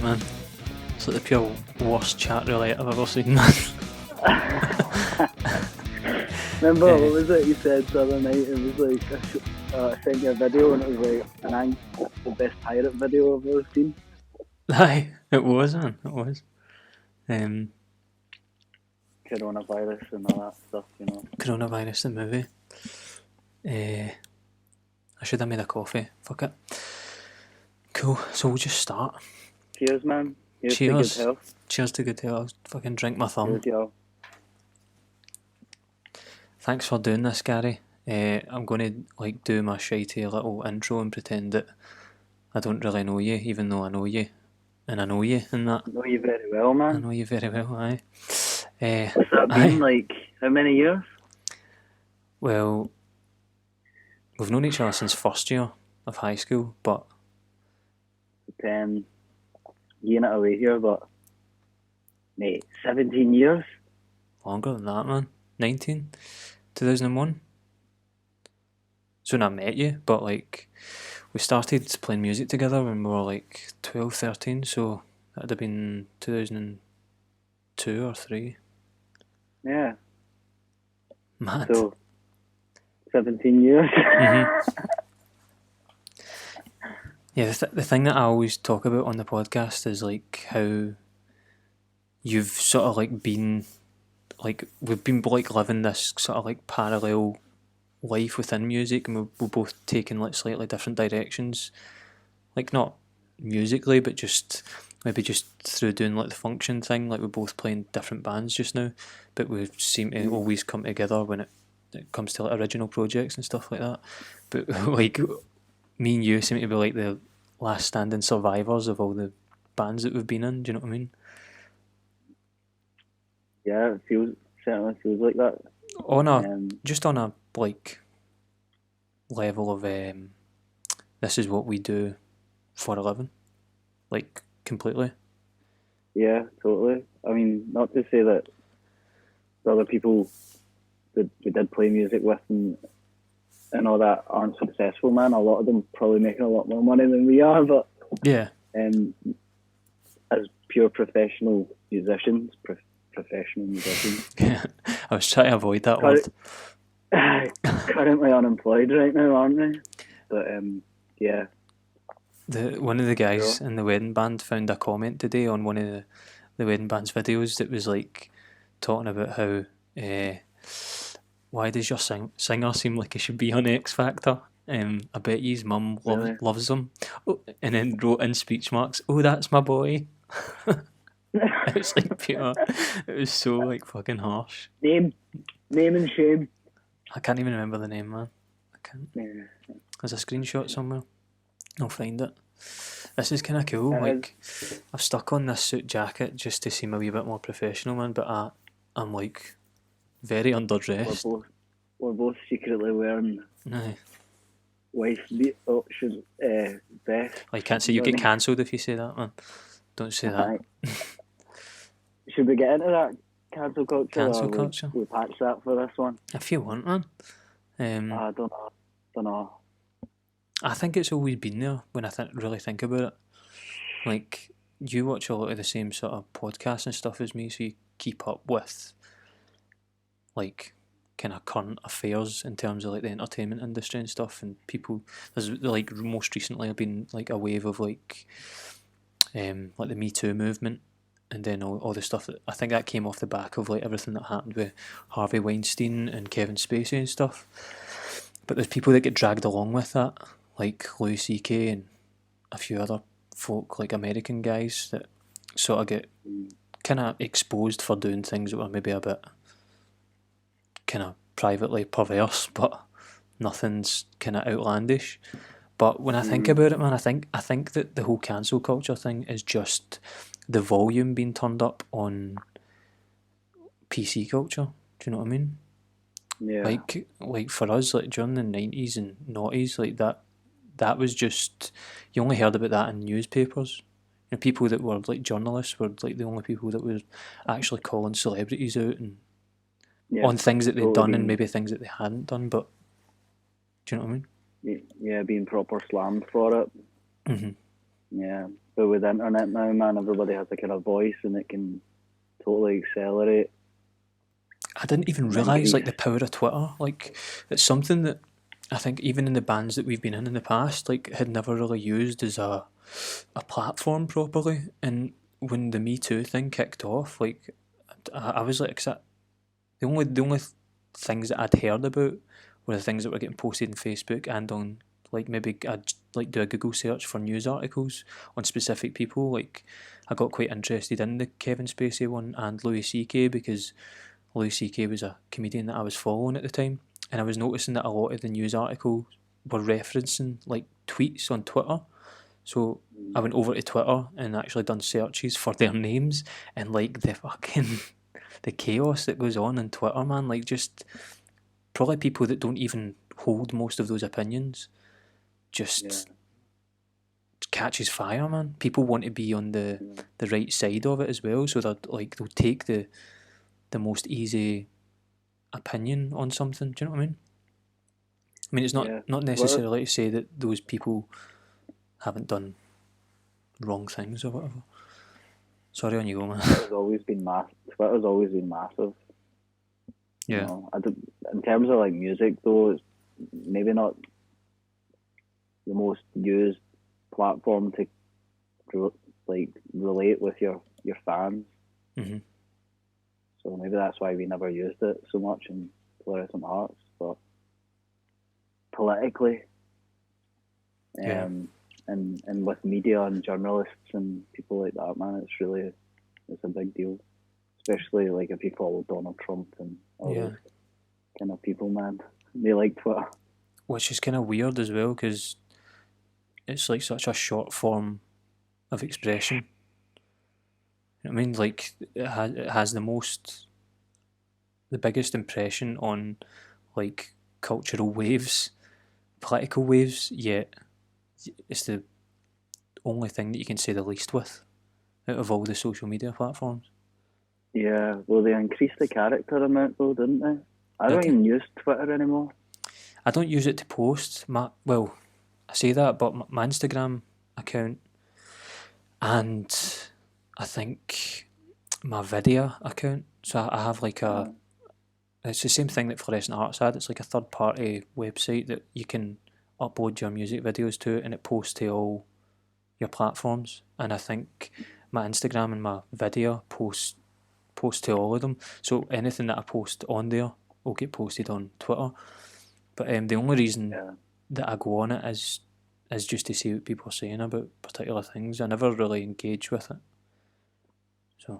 man. It's like the pure worst chat roulette I've ever seen, man. Remember, what was it you said the other night? It was like, I sent you a video and it was like, the best pirate video I've ever seen. Aye, it was, man. It was. Coronavirus and all that stuff, you know. Coronavirus, the movie. I should have made a coffee. Fuck it. Cool, so we'll just start. Cheers, man. Here's Cheers. to good health. Cheers to good health. I'll fucking drink my thumb. Cheers, y'all. Thanks for doing this, Gary. I'm going to like do my shitey little intro and pretend that I don't really know you, even though I know you, and I know you and that. I know you very well, man. I know you very well, aye. What's that been, like, how many years? Well, we've known each other since first year of high school, but 10, year it away here, but, mate, 17 years? longer than that, man. 19? 2001? So when I met you, but like, we started playing music together when we were like 12, 13, so that'd have been 2002 or 3. Yeah. Mad. So, 17 years. Yeah, the thing that I always talk about on the podcast is like how you've sort of like been, like, we've been like living this sort of like parallel life within music, and we're both taking like slightly different directions, like not musically, but just maybe just through doing like the function thing. Like we're both playing different bands just now, but we seem to always come together when it comes to like original projects and stuff like that. But like me and you seem to be like the last standing survivors of all the bands that we've been in. Do you know what I mean? Yeah, it certainly feels like that. Just on a like level of this is what we do for a living, like completely. Yeah, totally. I mean, not to say that the other people that we did play music with and all that aren't successful, man. A lot of them probably making a lot more money than we are, but yeah, as pure professional musicians, yeah. I was trying to avoid that word. Currently unemployed right now, aren't we? But yeah. One of the guys in the wedding band found a comment today on one of the wedding band's videos that was like talking about how why does your singer seem like he should be on X Factor? I bet his mum loves him. Oh, and then wrote in speech marks, "Oh, that's my boy." It was like pure. It was so like fucking harsh. Name and shame. I can't even remember the name, man. I can't. Yeah. There's a screenshot somewhere. I'll find it. This is kind of cool. Like, I've stuck on this suit jacket just to seem a wee bit more professional, man. But I'm like very underdressed. We're both secretly wearing wife beat option vest. Oh, you can't say you get cancelled if you say that, man. Don't say that. Should we get into that cancel culture? Cancel culture. We'll patch that for this one. If you want, man. I don't know. I think it's always been there when I really think about it. Like, you watch a lot of the same sort of podcasts and stuff as me, so you keep up with like kind of current affairs in terms of like the entertainment industry and stuff, and people. There's like most recently been like a wave of like the Me Too movement, and then all the stuff that I think that came off the back of like everything that happened with Harvey Weinstein and Kevin Spacey and stuff. But there's people that get dragged along with that, like Louis C.K. and a few other folk, like American guys, that sort of get kind of exposed for doing things that were maybe a bit kind of privately perverse, but nothing's kind of outlandish. But when I think about it, man, I think that the whole cancel culture thing is just the volume being turned up on PC culture. Do you know what I mean? Yeah. Like for us, like during the 90s and noughties, like that was just, you only heard about that in newspapers. You know, people that were like journalists were like the only people that were actually calling celebrities out and on things that they'd done and maybe things that they hadn't done. But do you know what I mean? Yeah, being proper slammed for it. Mm-hmm. Yeah, But with the internet now, man, everybody has a kind of voice, and it can totally accelerate. I didn't even realise like the power of Twitter. Like, it's something that I think even in the bands that we've been in the past, like, had never really used as a platform properly. And when the Me Too thing kicked off, like, I was like, 'cause the only things that I'd heard about were the things that were getting posted on Facebook and on, like, maybe I'd like do a Google search for news articles on specific people. Like, I got quite interested in the Kevin Spacey one and Louis CK because Louis CK was a comedian that I was following at the time, and I was noticing that a lot of the news articles were referencing like tweets on Twitter. So I went over to Twitter and actually done searches for their names, and like the fucking the chaos that goes on Twitter, man. Like, just probably people that don't even hold most of those opinions just catches fire, man. People want to be on the right side of it as well, so they'll take the most easy opinion on something. Do you know what I mean? I mean, it's not necessarily to say that those people haven't done wrong things or whatever. Sorry, on you go, man. Twitter's always been massive. Yeah. You know, in terms of like music, though, it's maybe not the most used platform to like relate with your fans. Mm-hmm. So maybe that's why we never used it so much in Fluorescent Hearts. But politically, and with media and journalists and people like that, man, it's a big deal. Especially like if you follow Donald Trump and all those kind of people, man. They like Twitter. Which is kind of weird as well, because it's like such a short form of expression. I mean, like, it has the biggest impression on like cultural waves, political waves, yet it's the only thing that you can say the least with out of all the social media platforms. Yeah, well, they increased the character amount though, didn't they? I don't even use Twitter anymore. I don't use it to post. Well, I say that, but my Instagram account and I think my video account. So I have like it's the same thing that Fluorescent Hearts had. It's like a third party website that you can upload your music videos to, and it posts to all your platforms. And I think my Instagram and my video post to all of them. So anything that I post on there will get posted on Twitter. But the only reason that I go on it is just to see what people are saying about particular things. I never really engage with it. So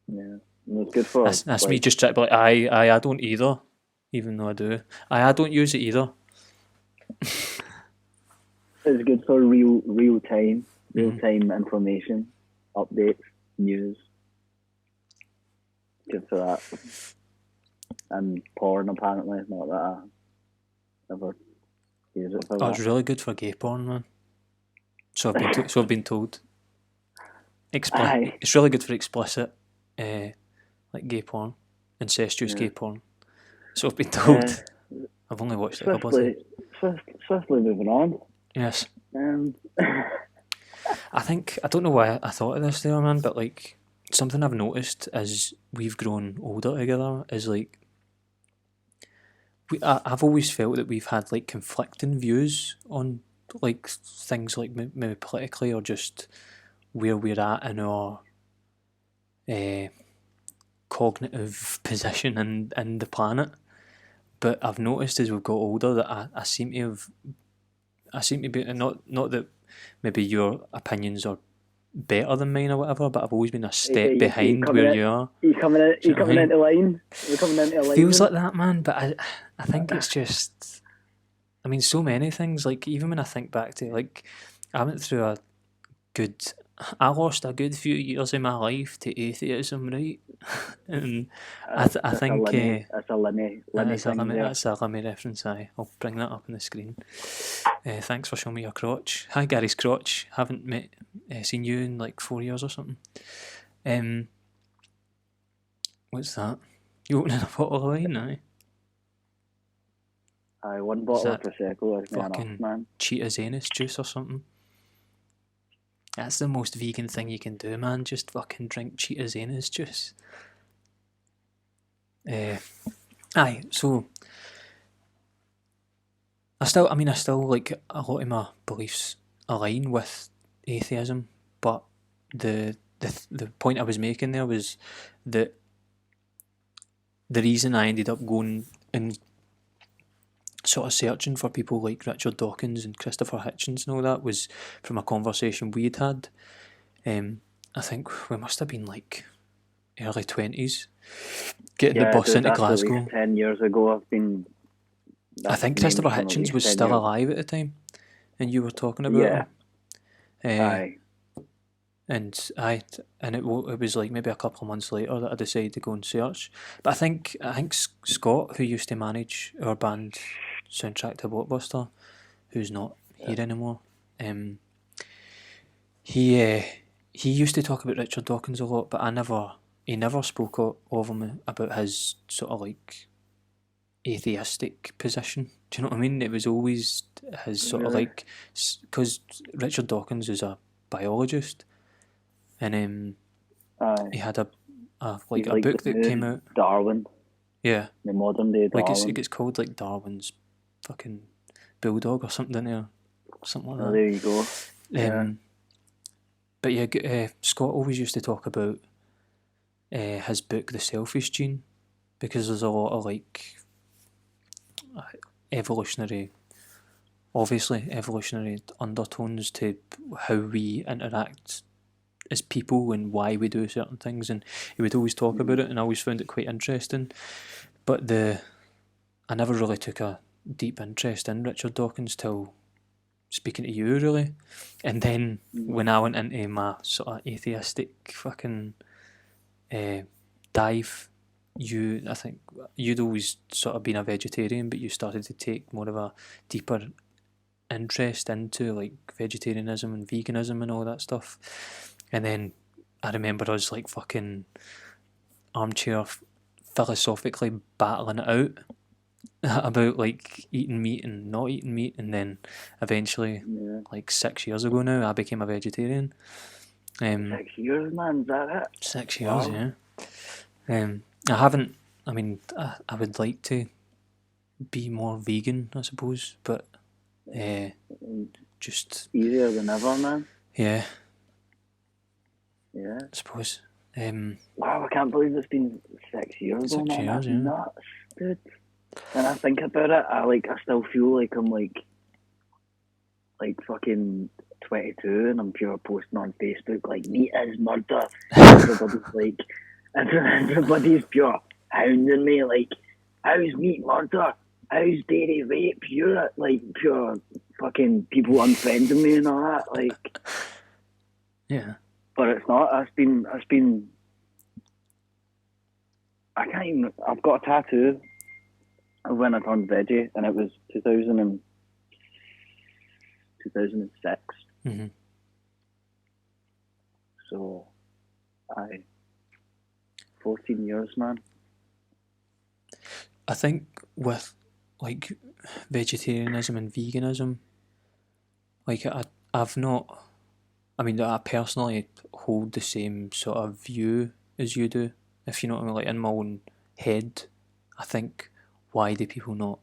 yeah, it's good for that's like, me just trying to be like, I don't either, even though I do. I don't use it either. It's good for real time information, updates, news. Good for that. And porn, apparently, not that I ever use it for that. It's really good for gay porn, man. So I've been told. It's really good for explicit, like gay porn, incestuous gay porn. So I've been told. I've only watched it a couple of times. Swiftly moving on. Yes. I don't know why I thought of this there, man, but like something I've noticed as we've grown older together is like I've always felt that we've had like conflicting views on like things like maybe politically or just where we're at in our cognitive position in the planet. But I've noticed as we've got older that I seem to be not that maybe your opinions are better than mine or whatever, but I've always been a step behind where you are. You're coming into line. You're coming into line. Feels like that, man. But I think it's just. I mean, so many things. Like even when I think back to like, I went through I lost a good few years of my life to atheism, right? And I think that's a Lemmy that's a Lemmy reference. I'll bring that up on the screen. Thanks for showing me your crotch. Hi, Gary's crotch. Haven't seen you in like 4 years or something. What's that? You opening a bottle of wine now? One bottle of Prosecco is not enough, man. Cheetah's anus juice or something? That's the most vegan thing you can do, man. Just fucking drink Cheetah's Anus juice. Aye, so I still like a lot of my beliefs align with atheism, but the point I was making there was that the reason I ended up going and sort of searching for people like Richard Dawkins and Christopher Hitchens and all that was from a conversation we'd had. I think we must have been like early 20s, getting the bus into Glasgow. At least 10 years ago. I think Christopher Hitchens was still alive at the time, and you were talking about him. Aye. And it was like maybe a couple of months later that I decided to go and search. But I think Scott, who used to manage our band Soundtrack to Blockbuster, who's not here anymore, he used to talk about Richard Dawkins a lot, but he never spoke of him about his sort of like atheistic position. Do you know what I mean? It was always his sort of like, because Richard Dawkins is a biologist, and he had a book that came out. Darwin. Yeah. The modern day Darwin. Like it's called like Darwin's fucking Bulldog or something there. Something like that. There you go. But yeah, Scott always used to talk about his book The Selfish Gene, because there's a lot of like evolutionary undertones to how we interact as people and why we do certain things, and he would always talk about it, and I always found it quite interesting. But I never really took a deep interest in Richard Dawkins till speaking to you, really. And then when I went into my sort of atheistic fucking dive, I think you'd always sort of been a vegetarian, but you started to take more of a deeper interest into like vegetarianism and veganism and all that stuff. And then I remember us like fucking armchair philosophically battling it out about like eating meat and not eating meat, and then eventually like 6 years ago now I became a vegetarian. 6 years, man, is that it? 6 years, yeah. I haven't, I would like to be more vegan, I suppose, but just easier than ever, man. Yeah. Yeah. I suppose. Wow, I can't believe it's been 6 years. 6 years, That's yeah. nuts, dude. When I think about it, I still feel like I'm like fucking 22 and I'm pure posting on Facebook like meat is murder. Everybody's pure hounding me like, how's meat murder? How's dairy rape? Pure fucking people unfriending me and all that, like. Yeah. But it's not. It's been. I can't even. I've got a tattoo of when I turned veggie, and it was 2006. Mm-hmm. So, 14 years, man. I think with like vegetarianism and veganism, like I've not. I personally hold the same sort of view as you do, if you know what I mean. Like in my own head, I think, why do people not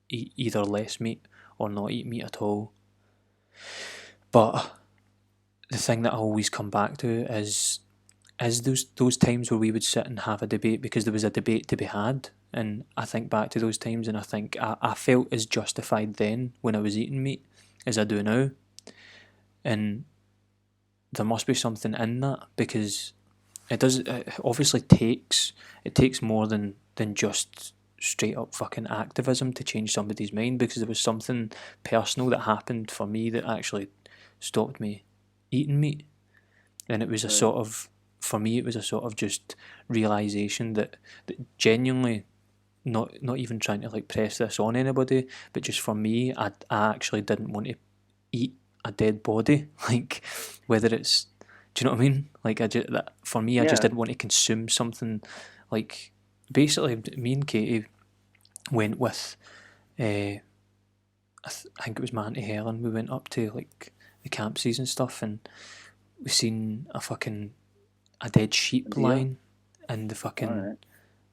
eat either less meat or not eat meat at all? But the thing that I always come back to is those times where we would sit and have a debate because there was a debate to be had. And I think back to those times and I think I felt as justified then when I was eating meat as I do now. And there must be something in that, because it obviously takes more than just straight up fucking activism to change somebody's mind, because there was something personal that happened for me that actually stopped me eating meat. And it was a sort of, for me, it was a sort of just realisation that genuinely, not even trying to like press this on anybody, but just for me, I actually didn't want to eat a dead body, like whether it's, do you know what I mean? Like I just didn't want to consume something. Like basically, me and Katie went with, I think it was my auntie Helen. We went up to like campsies and stuff, and we seen a dead sheep deer? lying in the fucking Alright.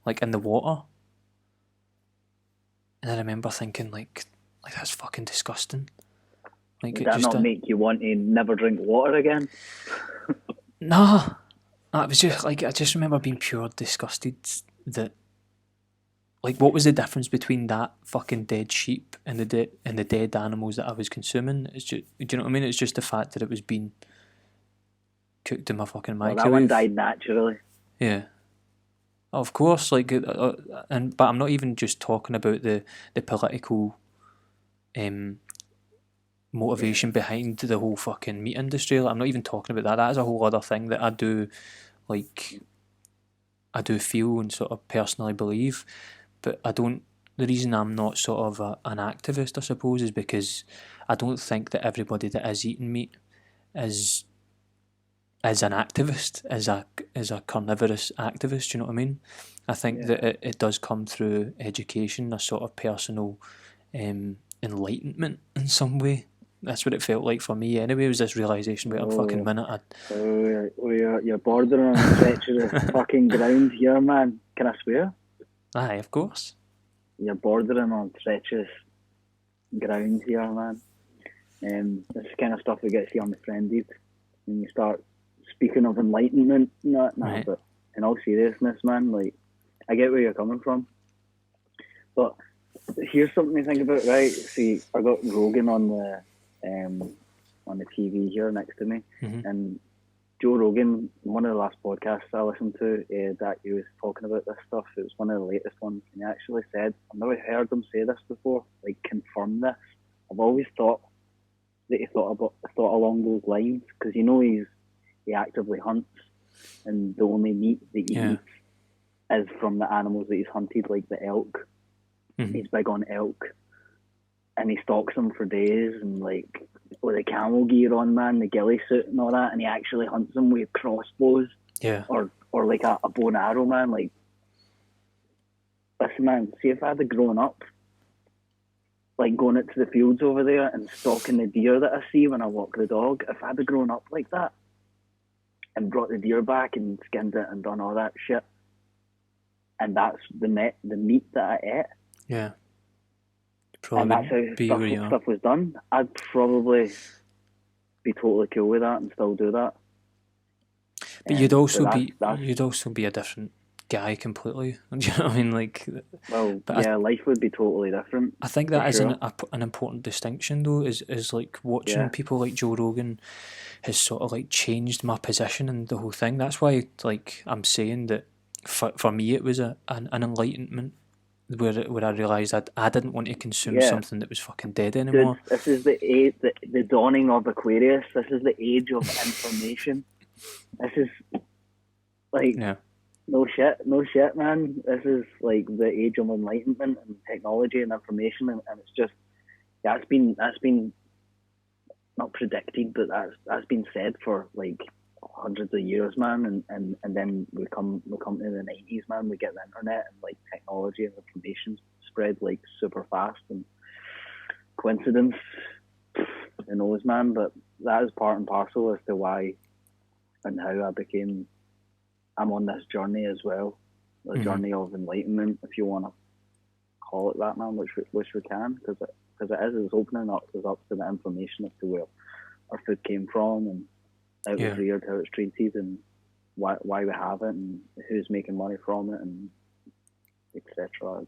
like in the water, and I remember thinking like that's fucking disgusting. Like Would it that just not make you want to never drink water again? nah. It was just like I just remember being pure disgusted that. Like, what was the difference between that fucking dead sheep and the dead animals that I was consuming? It's just, do you know what I mean? It's just the fact that it was being cooked in my fucking Well, microwave. that one died naturally. Yeah, of course. Like, but I'm not even just talking about the political motivation behind the whole fucking meat industry. Like, I'm not even talking about that. That is a whole other thing that I do feel and sort of personally believe. But I don't. The reason I'm not sort of an activist, I suppose, is because I don't think that everybody that is eating meat is an activist, is a carnivorous activist. You know what I mean? I think that it does come through education, a sort of personal enlightenment in some way. That's what it felt like for me. Anyway, it was this realization. Wait a fucking minute. You're bordering on treacherous fucking ground here, man. Can I swear? Aye, of course. You're bordering on treacherous ground here, man. This is kind of stuff that gets you unfriended when you start speaking of enlightenment. Right. But in all seriousness, man, like, I get where you're coming from. But here's something to think about, right? See, I got Rogan on the TV here next to me, and Joe Rogan, one of the last podcasts I listened to, that he was talking about this stuff. It was one of the latest ones, and he actually said, I've never heard him say this before, like confirm this. I've always thought that he thought along those lines, because he actively hunts, and the only meat that he eats is from the animals that he's hunted, like the elk. He's big on elk, and he stalks them for days, and like with the camel gear on, man, the ghillie suit and all that, and he actually hunts them with crossbows, or like a bow and arrow, man. Like, listen, man, see if I had grown up like going out to the fields over there and stalking the deer that I see when I walk the dog, if I had grown up like that and brought the deer back and skinned it and done all that shit, and that's the meat that I ate, and that's how stuff was done, I'd probably be totally cool with that and still do that. But you'd also be a different guy completely. Do you know what I mean? Like, life would be totally different. I think that is an important distinction, though. Is like watching people like Joe Rogan has sort of like changed my position in the whole thing. That's why, like, I'm saying that for me it was an enlightenment where I realised I didn't want to consume something that was fucking dead anymore. Dude, this is the dawning of Aquarius. This is the age of information. This is like no shit, man. This is like the age of enlightenment and technology and information, and it's just that's been not predicted, but that's been said for like hundreds of years, man. And then we come to the 90s, man. We get the internet and like technology and information spread like super fast, and coincidence, who knows, man. But that is part and parcel as to why and how I'm on this journey as well, the journey of enlightenment, if you want to call it that, man, which we can, because it's opening us up to the information as to where our food came from and how it was reared, how it's treated, and why we have it, and who's making money from it, and etc.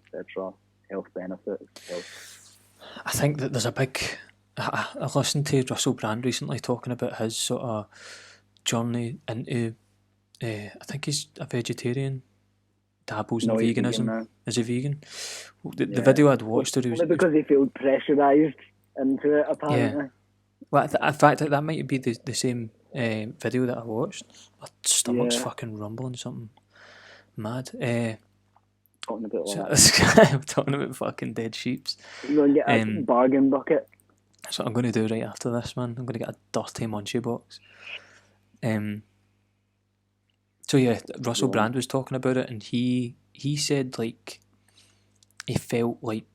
Health benefits. I think that there's a big. I listened to Russell Brand recently talking about his sort of journey into. I think he's a vegetarian, dabbles in veganism. Is he vegan? The video I'd watched, only because he feels pressurised into it, apparently. Yeah. Well, in fact, that might be the same video that I watched. My stomach's fucking rumbling something mad. Talking about all that. I'm talking about fucking dead sheeps. You're going to get a bargain bucket. That's what I'm going to do right after this, man. I'm going to get a dirty munchie box. So yeah, Russell Brand was talking about it, and he said like he felt like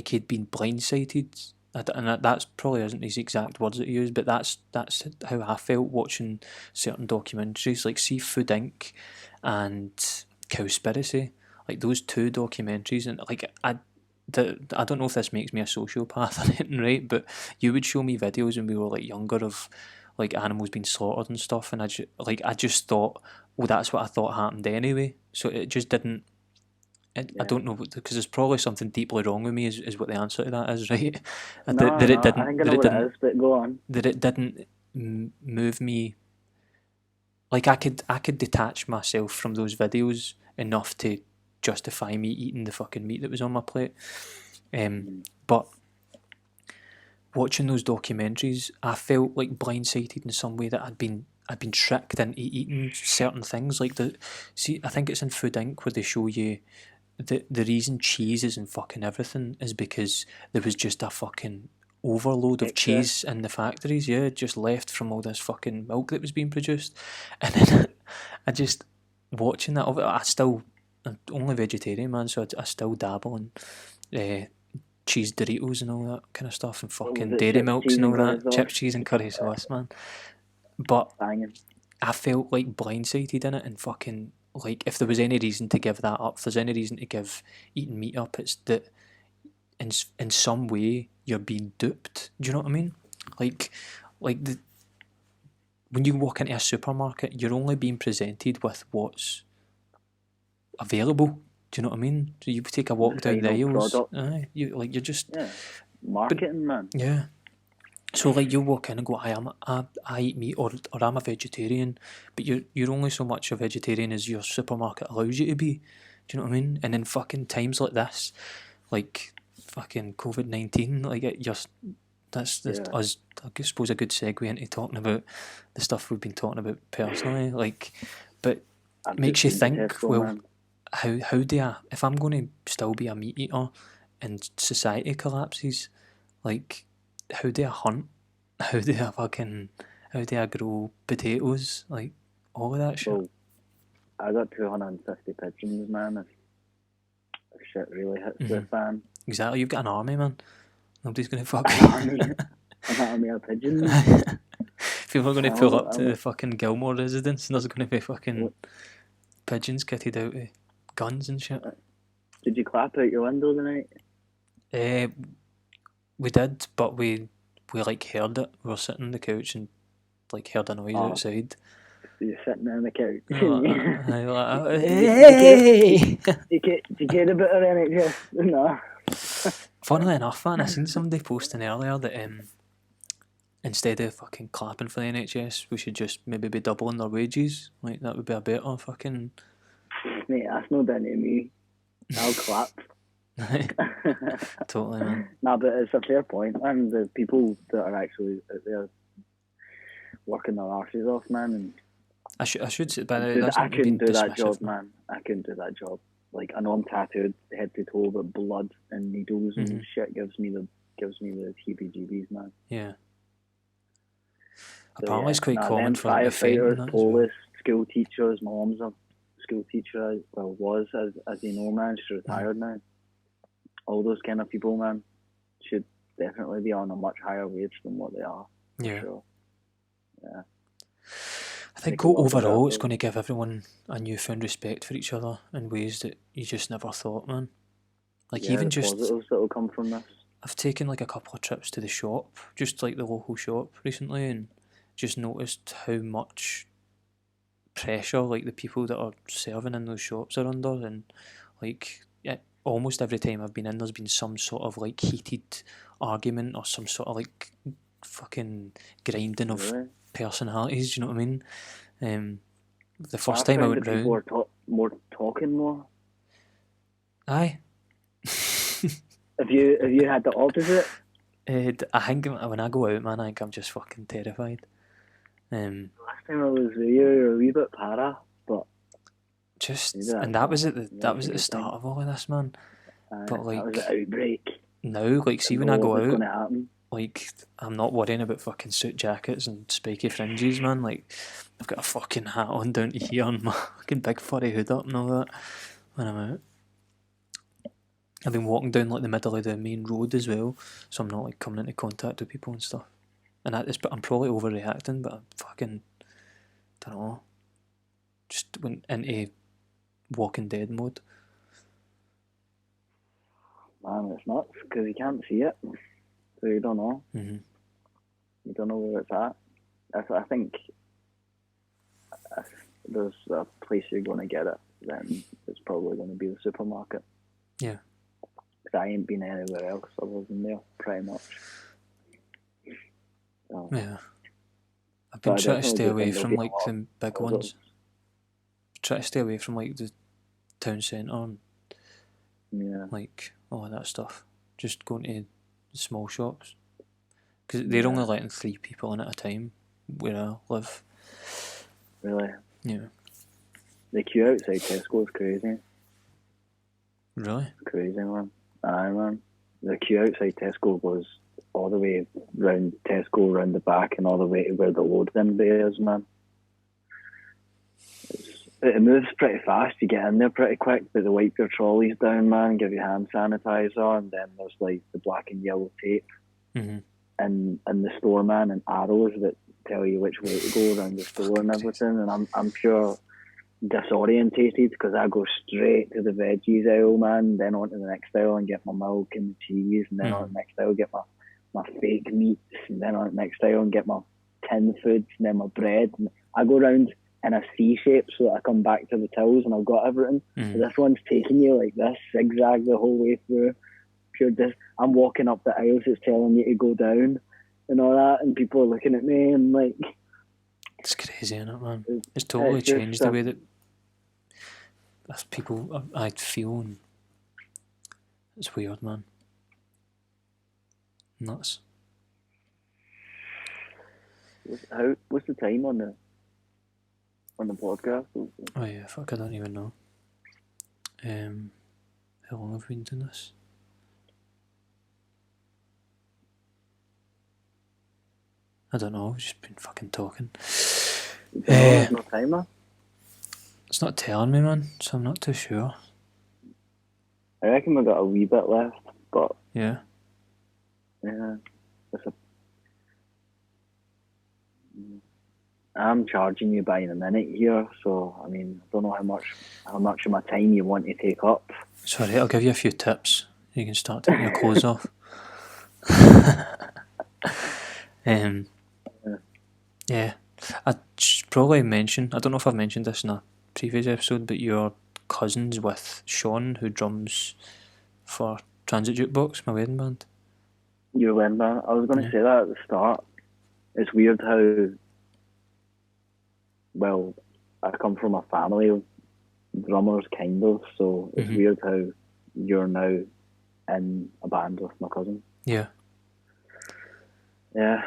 he'd been blindsided That's probably isn't his exact words that he used, but that's how I felt watching certain documentaries, like see Food Inc. and Cowspiracy, like those two documentaries, and like I don't know if this makes me a sociopath or anything, right? But you would show me videos when we were like younger of like animals being slaughtered and stuff, and I just thought, well, that's what I thought happened anyway. So it just didn't. I don't know, because there's probably something deeply wrong with me. Is what the answer to that is, right? No, That it no, I didn't. think I know what it is, but go on. That it didn't move me. Like I could detach myself from those videos enough to justify me eating the fucking meat that was on my plate. But watching those documentaries, I felt like blindsided in some way that I'd been tricked into eating certain things. Like I think it's in Food Inc. where they show you the reason cheese is in fucking everything is because there was just a fucking overload of cheese in the factories, just left from all this fucking milk that was being produced. And then I just watching that, I'm only vegetarian, man, so I still dabble in cheese Doritos and all that kind of stuff, and fucking dairy milks and all that, chips, cheese and curry sauce, man. But I felt like blindsided in it, and fucking like if there was any reason to give that up, if there's any reason to give eating meat up, it's that in some way you're being duped. Do you know what I mean? Like when you walk into a supermarket, you're only being presented with what's available. Do you know what I mean? So you take a walk down the aisles, you're just marketing, man. Yeah. So like you walk in and go, I eat meat, or I'm a vegetarian, but you're only so much a vegetarian as your supermarket allows you to be. Do you know what I mean? And in fucking times like this, like fucking COVID-19, like that's us. I suppose a good segue into talking about the stuff we've been talking about personally. Like, but it makes you think. Well, how do I? If I'm going to still be a meat eater, and society collapses, like, how do I hunt? How do I grow potatoes? Like, all of that shit. Well, I got 250 pigeons, man. If shit really hits the fan. Exactly, you've got an army, man. Nobody's going to fuck an army of pigeons. People are going to pull up to the fucking Gilmour residence, and there's going to be fucking pigeons kitted out with guns and shit. Did you clap out your window tonight? We did, but we like heard it. We were sitting on the couch and like heard a noise outside. So you're sitting on the couch. Hey! Do you care about our NHS? No. Funnily enough, man, I seen somebody posting earlier that instead of fucking clapping for the NHS, we should just maybe be doubling their wages. Like, that would be a better fucking... Mate, that's no down to me. I'll clap. Totally, man. Nah, but it's a fair point, man. The people that are actually out there working their arses off, man, and I should say, but I couldn't do that job, man. I couldn't do that job. Like, I know I'm tattooed head to toe, but blood and needles and shit gives me the heebie-jeebies, man. Yeah. So, apparently, it's quite common for firefighters, police, school teachers. My mum's a school teacher. Well, was as you know, man. She's retired now. All those kind of people, man, should definitely be on a much higher wage than what they are. Yeah. Sure. Yeah. I think overall it's going to give everyone a newfound respect for each other in ways that you just never thought, man. Like, even just positives that will come from this. I've taken like a couple of trips to the shop, just like the local shop recently, and just noticed how much pressure like the people that are serving in those shops are under, and like almost every time I've been in, there's been some sort of like heated argument or some sort of like fucking grinding of personalities. Do you know what I mean? The first time I went round, people were talking more. Aye. Have you had the opposite? I think when I go out, man, I think I'm just fucking terrified. Last time I was there, you were a wee bit para, but that was at the start of all of this, man. But like, that was an outbreak. Now, like, see when I go out, like, I'm not worrying about fucking suit jackets and spiky fringes, man. Like, I've got a fucking hat on down to here and my fucking big furry hood up and all that when I'm out. I've been walking down like the middle of the main road as well, so I'm not like coming into contact with people and stuff. And I'm probably overreacting, but I'm fucking, don't know, just went into Walking Dead mode. Man, it's nuts because you can't see it, so you don't know. Mm-hmm. You don't know where it's at. I think if there's a place you're going to get it, then it's probably going to be the supermarket. Yeah. Because I ain't been anywhere else other than there, pretty much. So, yeah. I've been trying to stay away from like the big ones. Try to stay away from like the town centre and like all of that stuff. Just going to the small shops. Because they're only letting 3 people in at a time where I live. Really? Yeah. The queue outside Tesco is crazy. Really? It's crazy, man. Aye, man. The queue outside Tesco goes all the way round Tesco, round the back, and all the way to where the load-in bay is, man. It moves pretty fast. You get in there pretty quick, but they wipe your trolleys down, man, give you hand sanitizer, and then there's like the black and yellow tape and the store, man, and arrows that tell you which way to go around the store and everything. And I'm pure disorientated because I go straight to the veggies aisle, man, then on to the next aisle and get my milk and the cheese, and then on to the next aisle get my fake meats, and then on to the next aisle and get my tin foods, and then my bread. And I go around in a C shape so that I come back to the tills and I've got everything. So this one's taking you like this, zigzag the whole way through. I'm walking up the aisles, it's telling you to go down and all that, and people are looking at me and like... It's crazy, isn't it, man? It's totally changed the way that people I feel, and it's weird, man. Nuts. What's the time on the podcast? Oh yeah, fuck, I don't even know. How long have we been doing this? I don't know, we've just been fucking talking. There's no timer? It's not telling me, man, so I'm not too sure. I reckon we've got a wee bit left, but... Yeah. I'm charging you by the minute here, so I mean, I don't know how much of my time you want to take up. Sorry, I'll give you a few tips. You can start taking your clothes off. Yeah, I should probably mention, I don't know if I've mentioned this in a previous episode, but you're cousins with Sean, who drums for Transit Jukebox, my wedding band. Your wedding band? I was going to say that at the start. It's weird how, well, I come from a family of drummers, kind of, so it's weird how you're now in a band with my cousin. Yeah. Yeah.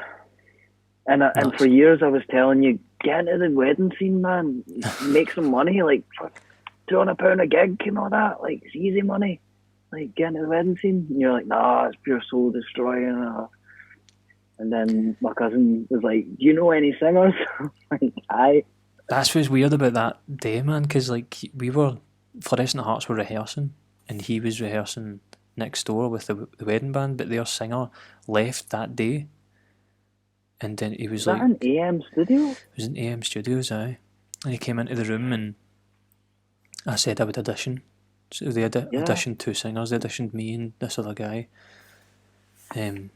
And for years I was telling you, get into the wedding scene, man. Make some money, like £200 a gig and all that. Like, it's easy money. Like, get into the wedding scene. And you're like, nah, it's pure soul destroying. And then my cousin was like, do you know any singers? Like, aye. That's what's weird about that day, man, because like we were, Fluorescent Hearts were rehearsing, and he was rehearsing next door with the wedding band, but their singer left that day. And then he was like... Was that an AM studio? It was in AM Studios, aye. And he came into the room and I said I would audition. So they auditioned 2 singers. They auditioned me and this other guy. And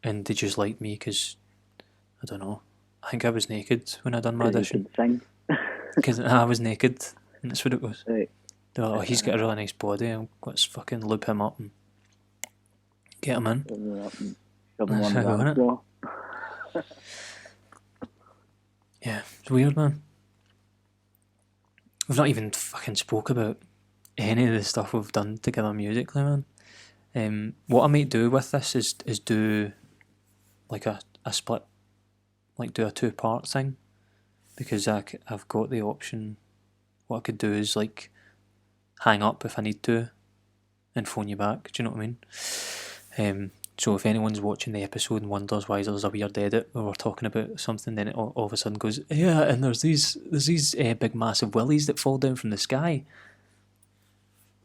they just liked me because, I don't know, I think I was naked when I done my audition. Because I was naked, and that's what it was. Right. They were like, oh, he's got a really nice body, let's fucking loop him up and get him in. That's how I got it. Yeah, it's weird, man. We've not even fucking spoke about any of the stuff we've done together musically, man. What I might do with this is do like a split, like do a 2-part thing, because I've got the option. What I could do is like hang up if I need to and phone you back. Do you know what I mean? So if anyone's watching the episode and wonders why there's a weird edit where we're talking about something, then it all of a sudden goes, yeah, and there's these big massive willies that fall down from the sky.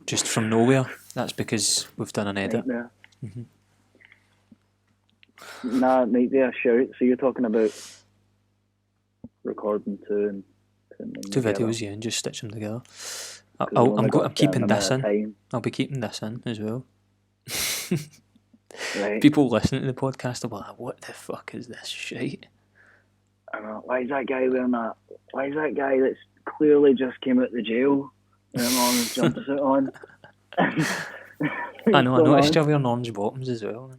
just from nowhere. That's because we've done an edit. Nightmare. Mm-hmm. Nah, nightmare, shout. So you're talking about recording two and putting them Two together. videos, yeah, and just stitch them together. Because we've only I'm got keeping certain this amount of in. time. I'll be keeping this in as well. Right. People listening to the podcast are like, what the fuck is this shit? I know. Why is that guy wearing that? Why is that guy that's clearly just came out the jail wearing an orange jumpsuit on? I know, I noticed you're wearing orange bottoms as well.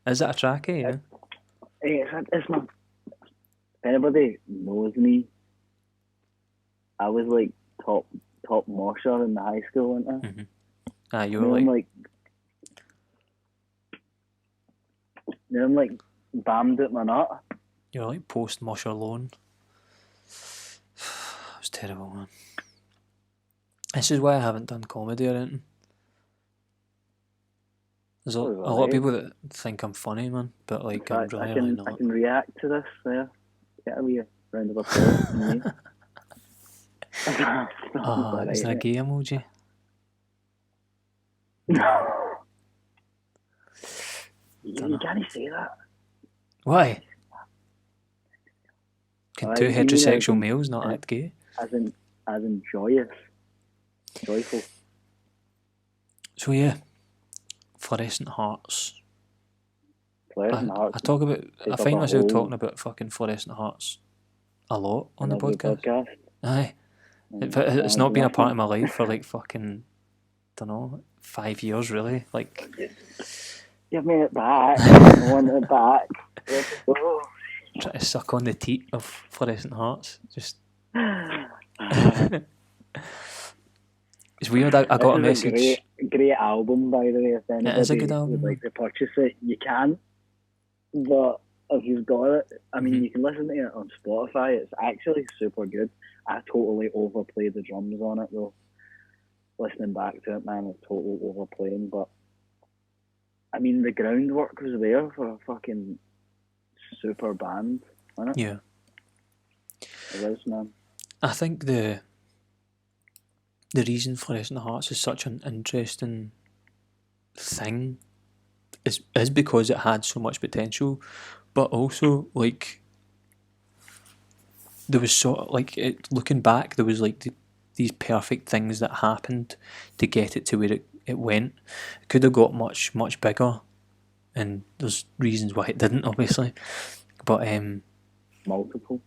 Is that a trackie, yeah? Hey, it's my... If anybody knows me, I was like top mosher in the high school, wasn't I? Mm-hmm. Ah, you were like... I'm like bammed at my nut. You're like post-musher loan. It was terrible, man. This is why I haven't done comedy or anything. There's a lot of people that think I'm funny, man, but like I'm really not. I can react to this there. Get a wee round of applause from me. Is that a gay emoji? You can't say that. Why? Can two heterosexual males not act gay? As in joyous. Joyful. So yeah, fluorescent hearts. Fluorescent hearts. I find myself talking about fucking fluorescent hearts a lot on the podcast. Aye. It's not been a part of my life for like fucking, don't know, 5 years really. Like, give me it back. I want it back. Try to suck on the teat of fluorescent hearts. Just. It's weird. I got a message. Great album, by the way. If anybody it is a good album. would like to purchase it, you can. But if you've got it, I mean, you can listen to it on Spotify. It's actually super good. I totally overplayed the drums on it though. Listening back to it, man, it's total overplaying. But I mean, the groundwork was there for a fucking super band, wasn't it? Yeah. It is, man. I think the reason Fluorescent Hearts is such an interesting thing is because it had so much potential, but also like there was sort of like looking back, there was like these perfect things that happened to get it to where it went. It could have got much bigger, and there's reasons why it didn't, obviously, but multiple.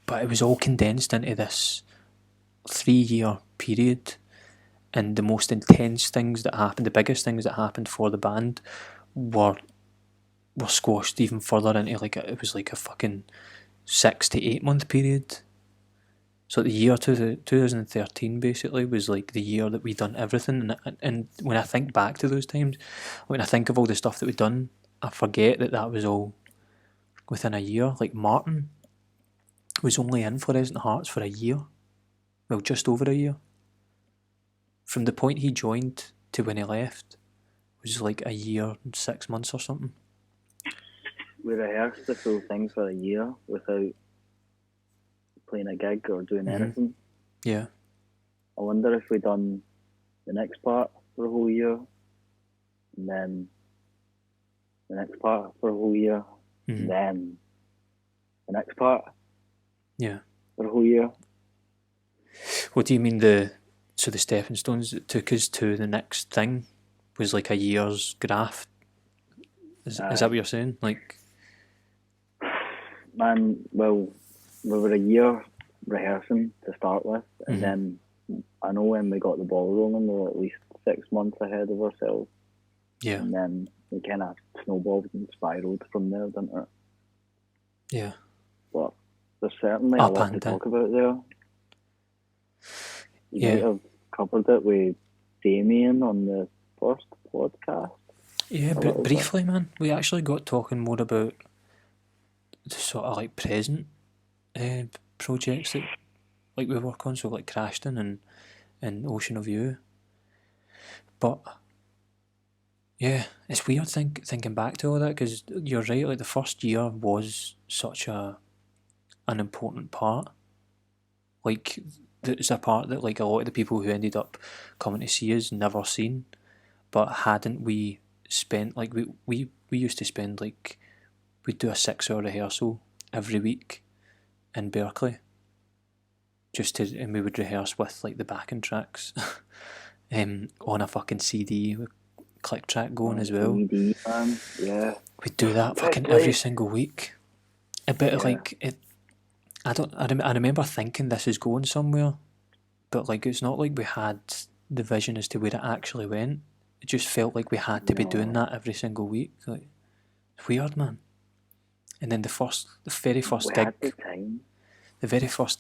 But it was all condensed into this 3-year period, and the most intense things that happened, the biggest things that happened for the band, were squashed even further into like it was like a fucking 6 to 8 month period. So the year 2013 basically was like the year that we done everything, and when I think back to those times, when I think of all the stuff that we'd done, I forget that was all within a year. Like Martin was only in Fluorescent Hearts for a year. Well, just over a year. From the point he joined to when he left was like a year and 6 months or something. We rehearsed the full thing for a year without playing a gig or doing anything. Yeah. I wonder if we done the next part for a whole year, and then the next part for a whole year, and then the next part for a whole year. What do you mean so the stepping stones that took us to the next thing was like a year's graft? Is that what you're saying? Like, man, well, we were a year rehearsing to start with, and then I know when we got the ball rolling, we were at least 6 months ahead of ourselves. Yeah. And then we kind of snowballed and spiraled from there, didn't it? Yeah. But there's certainly a lot to talk about there. You might have covered it with Damien on the first podcast. Yeah, but briefly, man. We actually got talking more about the sort of like present projects that like we work on, so like CRASHTON and Ocean of You. But yeah, it's weird thinking back to all that, because you're right, like the first year was such an important part Like, there's a part that like a lot of the people who ended up coming to see us never seen, but hadn't we spent like we used to spend like we'd do a 6 hour rehearsal every week in Berkeley, and we would rehearse with like the backing tracks on a fucking CD with click track going as well. CD, man. Yeah. We'd do that fucking every single week. A bit of like it. I remember thinking this is going somewhere, but like it's not like we had the vision as to where it actually went. It just felt like we had to be doing that every single week. Like, it's weird, man. And then the very first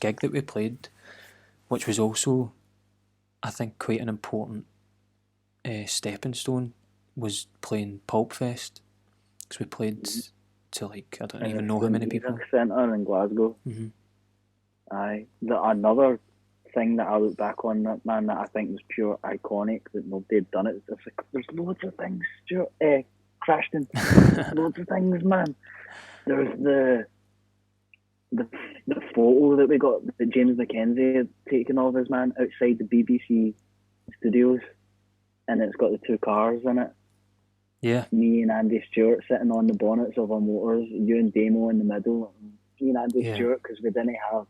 gig that we played, which was also, I think, quite an important stepping stone, was playing Pulp Fest, because we played to like I don't even know how many people. Centre in Glasgow. Mm-hmm. Aye. Another thing that I look back on, that man, that I think was pure iconic, that nobody had done it. There's loads of things, Stuart. CRASHTON. Loads of things, man. There's the photo that we got that James Mackenzie had taken of us, man, outside the BBC studios, and it's got the two cars in it. Yeah. Me and Andy Stewart sitting on the bonnets of our motors, you and Damo in the middle, and me and Andy Stewart, because we didn't have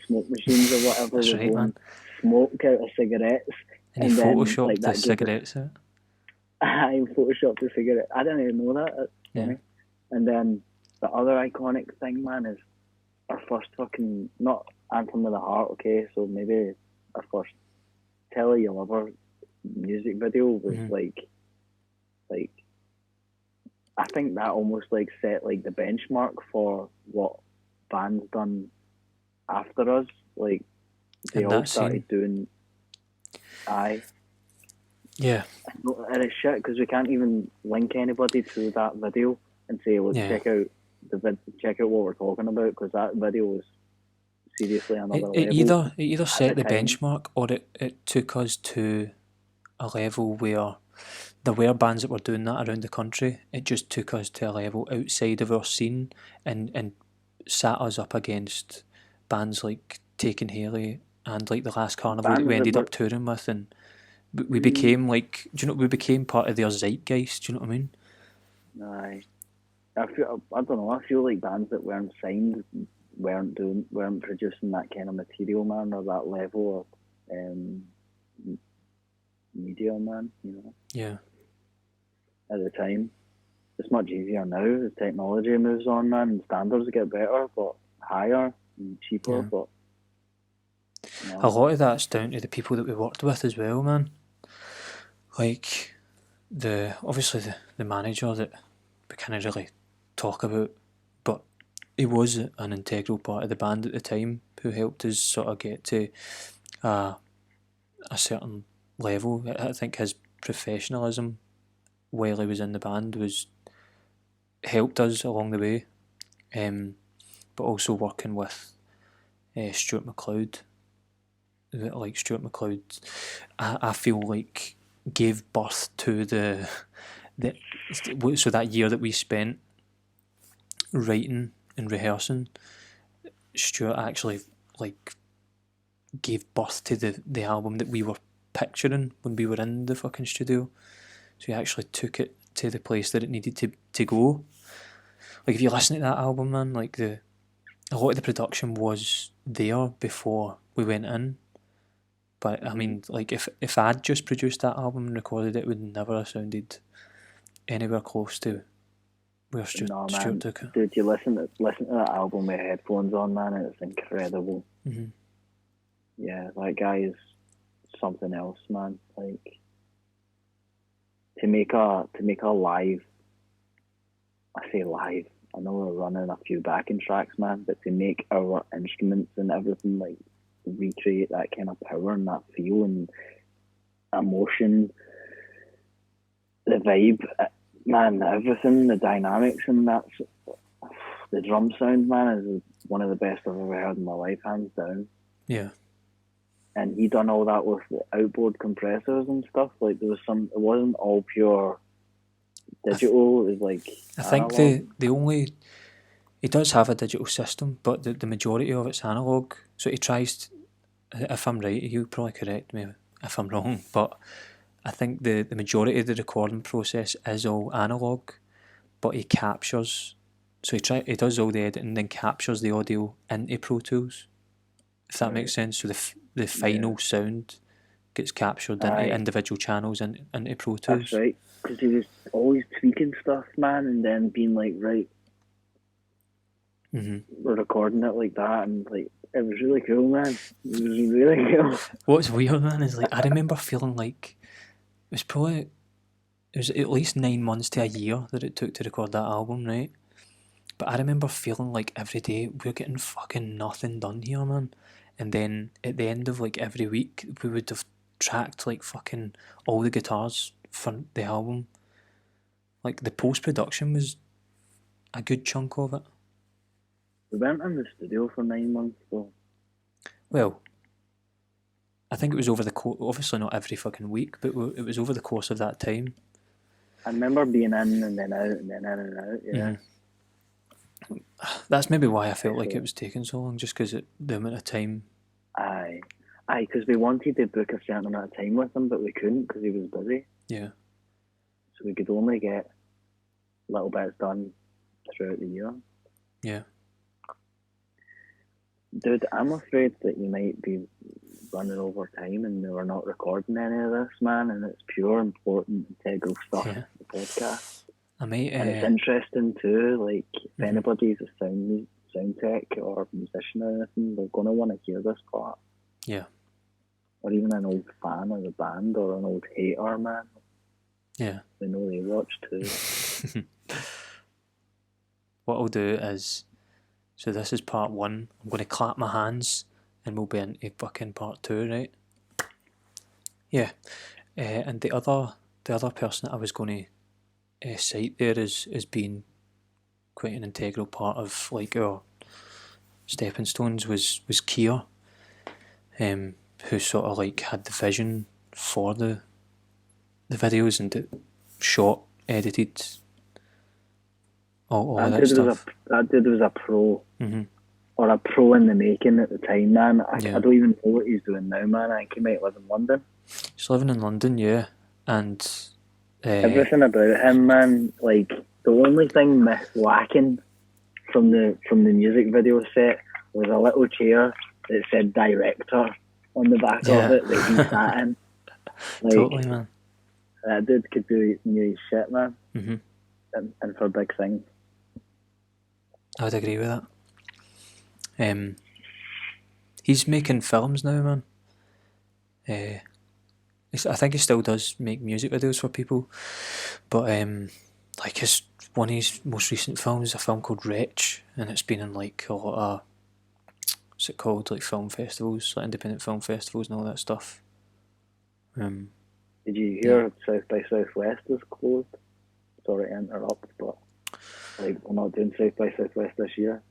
smoke machines or whatever. That's right, man. Smoke out of cigarettes. And he photoshopped the cigarettes out. I photoshopped the cigarette. I didn't even know that. That's funny. And then the other iconic thing, man, is our first fucking, not Anthem of the Heart, okay, so maybe our first Tell You Lover music video was like I think that almost like set like the benchmark for what bands done after us. Like they all started doing. Aye. Yeah. And it's shit because we can't even link anybody to that video and say, "Let's check out what we're talking about," because that video was seriously another level. It either set the benchmark, or it took us to a level where there were bands that were doing that around the country. It just took us to a level outside of our scene and sat us up against bands like Taken Haley and like the Last Carnival that we ended up touring with, and we became like, we became part of their zeitgeist. Do you know what I mean? Aye. I don't know. I feel like bands that weren't signed weren't producing that kind of material, man, or that level of media, man. You know. Yeah. At the time, it's much easier now as technology moves on, man, and standards get better, but higher and cheaper. Yeah. But a lot of that's down to the people that we worked with as well, man. Like obviously the manager that we can't really talk about, but he was an integral part of the band at the time, who helped us sort of get to a certain level. I think his professionalism while he was in the band helped us along the way, but also working with Stuart McLeod. Like Stuart McLeod, I feel like gave birth to so that year that we spent writing and rehearsing, Stuart actually like gave birth to the album that we were picturing when we were in the fucking studio. So he actually took it to the place that it needed to go. Like if you listen to that album, man, like a lot of the production was there before we went in. But I mean, like if I'd just produced that album and recorded it would never have sounded anywhere close to where Stuart took it. Dude, you listen to that album with headphones on, man, and it's incredible. Mm-hmm. Yeah, that guy is something else, man. Like to make a live, I say live, I know we're running a few backing tracks, man, but to make our instruments and everything like recreate that kind of power and that feel and emotion, the vibe, man, everything, the dynamics, and that's the drum sound, man, is one of the best I've ever heard in my life, hands down. Yeah. And he done all that with outboard compressors and stuff. Like there was it wasn't all pure digital. It was like I think the only, he does have a digital system, but the majority of it's analog. So he tries if I'm right, you probably correct me if I'm wrong, but I think the majority of the recording process is all analogue, but he captures. So he does all the editing and then captures the audio into Pro Tools, if that makes sense. So the final sound gets captured into individual channels into Pro Tools. That's right, because he was always tweaking stuff, man, and then being like, right, we're recording it like that, and like it was really cool, man. It was really cool. What's weird, man, is like I remember feeling like it was at least 9 months to a year that it took to record that album, right? But I remember feeling like every day we're getting fucking nothing done here, man. And then at the end of like every week, we would have tracked like fucking all the guitars for the album. Like the post-production was a good chunk of it. We went in the studio for 9 months, though. Well, I think it was over the obviously not every fucking week, but it was over the course of that time. I remember being in and then out and then in and out, yeah. That's maybe why I felt like it was taking so long, just because the amount of time. Aye, because we wanted to book a certain amount of time with him, but we couldn't because he was busy. Yeah. So we could only get little bits done throughout the year. Yeah. Dude, I'm afraid that you might be running over time and we're not recording any of this, man, and it's pure, important, integral stuff in the podcast. And it's interesting too, like, if anybody's a sound tech or musician or anything, they're going to want to hear this part. Yeah. Or even an old fan of the band or an old hater, man. Yeah. They know they watch too. What I'll do is, so this is part 1, I'm going to clap my hands and we'll be into fucking part 2, right? Yeah. And the other person that I was going to cite there as being quite an integral part of like our stepping stones was Keir, who sort of like had the vision for the videos and shot, edited, all that stuff. That dude was a pro, or a pro in the making at the time, man. I don't even know what he's doing now, man. I think he might live in London. He's living in London, yeah, and everything about him, man. Like the only thing lacking from the music video set was a little chair that said director on the back of it that he sat in. Like, totally, man. That dude could do new shit, man. And for big things. I would agree with that. He's making films now, man. I think he still does make music videos for people, but like one of his most recent films is a film called Wretch, and it's been in like a lot of, what's it called, like film festivals, like independent film festivals and all that stuff. Did you hear South by Southwest is closed? Sorry to interrupt, but like we're not doing South by Southwest this year.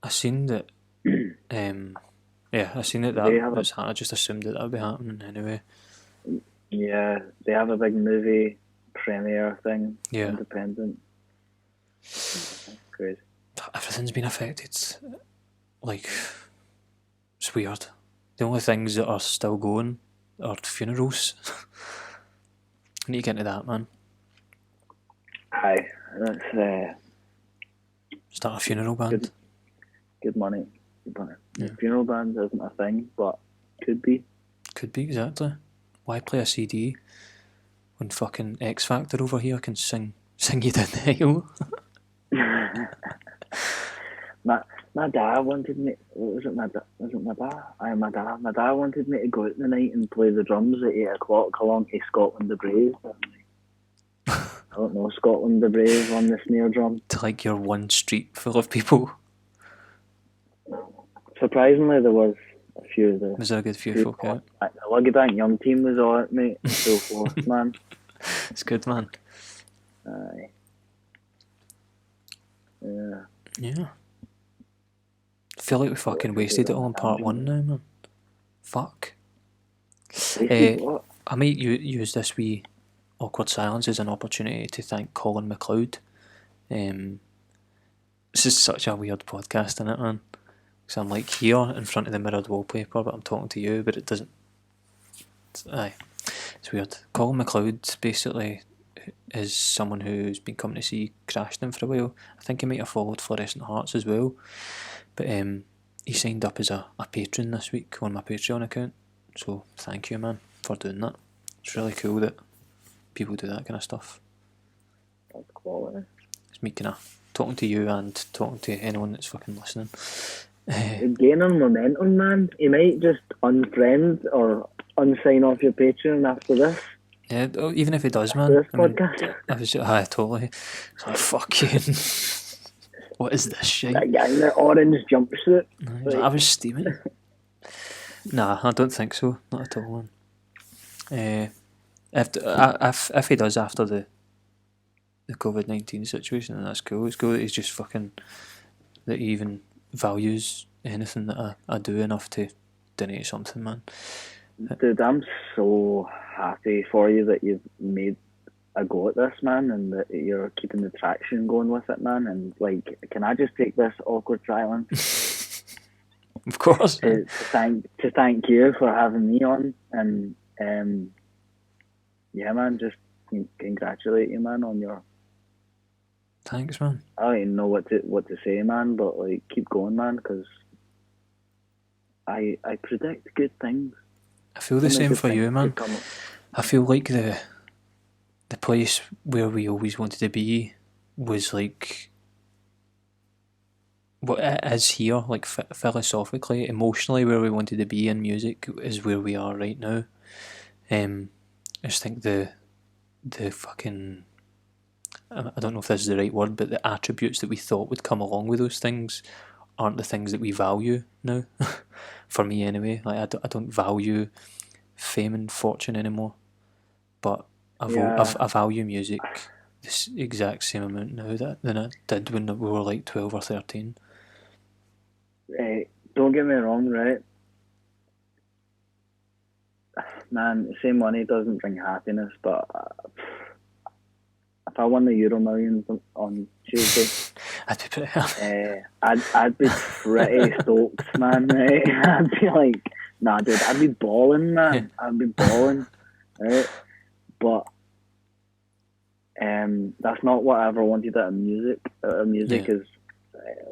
I seen that. I seen that was. I just assumed that would be happening anyway. Yeah, they have a big movie premiere thing. Yeah, independent. Crazy. Everything's been affected. Like, it's weird. The only things that are still going are funerals. I need to get into that, man. Aye, that's start a funeral band. Good money. Yeah. Funeral band isn't a thing, but could be. Could be, exactly. Why play a CD when fucking X Factor over here can sing you down the hill? My dad wanted me. What was it? My dad. My dad. My dad wanted me to go out the night and play the drums at 8 o'clock along to Scotland the Brave. I don't know Scotland the Brave on the snare drum. To like your one street full of people. Surprisingly, there was a few of the. Was there a good few folk out? The Luggy Bank Young team was all it, mate. So forth, man. It's good, man. Aye. Yeah. I feel like we fucking wasted it all in part 1 now, man. Fuck. I might use this wee awkward silence as an opportunity to thank Colin McLeod. This is such a weird podcast, isn't it, man? So I'm like here in front of the mirrored wallpaper, but I'm talking to you, but it doesn't. Aye, it's weird. Colin McLeod basically is someone who's been coming to see CRASHTON for a while. I think he might have followed Fluorescent Hearts as well, but he signed up as a patron this week on my Patreon account. So thank you, man, for doing that. It's really cool that people do that kind of stuff. That's quality. It's me kind of talking to you and talking to anyone that's fucking listening. Gaining momentum, man. You might just unfriend or unsign off your Patreon after this. Yeah, even if he does, man. This podcast. I was totally. It's like, fucking. What is this shit? That guy in the orange jumpsuit. I was steaming. Nah, I don't think so. Not at all, man. If he does after the COVID-19 situation, then that's cool. It's cool that he's just fucking, that he even values anything that I do enough to donate something, man. Dude, I'm so happy for you that you've made a go at this, man, and that you're keeping the traction going with it, man. And like, can I just take this awkward silence? Of course. To thank you for having me on, and yeah, man, just congratulate you, man, on your. Thanks, man. I don't even know what to say, man, but like, keep going, man, because I predict good things. I feel the same for you, man. I feel like the place where we always wanted to be was like what it is here, like philosophically, emotionally, where we wanted to be in music is where we are right now. I just think the fucking, I don't know if this is the right word, but the attributes that we thought would come along with those things aren't the things that we value now. For me, anyway. Like I don't value fame and fortune anymore, but I value music this exact same amount now than I did when we were like 12 or 13. Don't get me wrong, right? Man, same money doesn't bring happiness, but if I won the Euro Millions on Tuesday, I'd be pretty happy. I'd be pretty stoked, man. Right? I'd be like, nah, dude, I'd be balling, man. I'd be balling, right? But that's not what I ever wanted out of music. Music is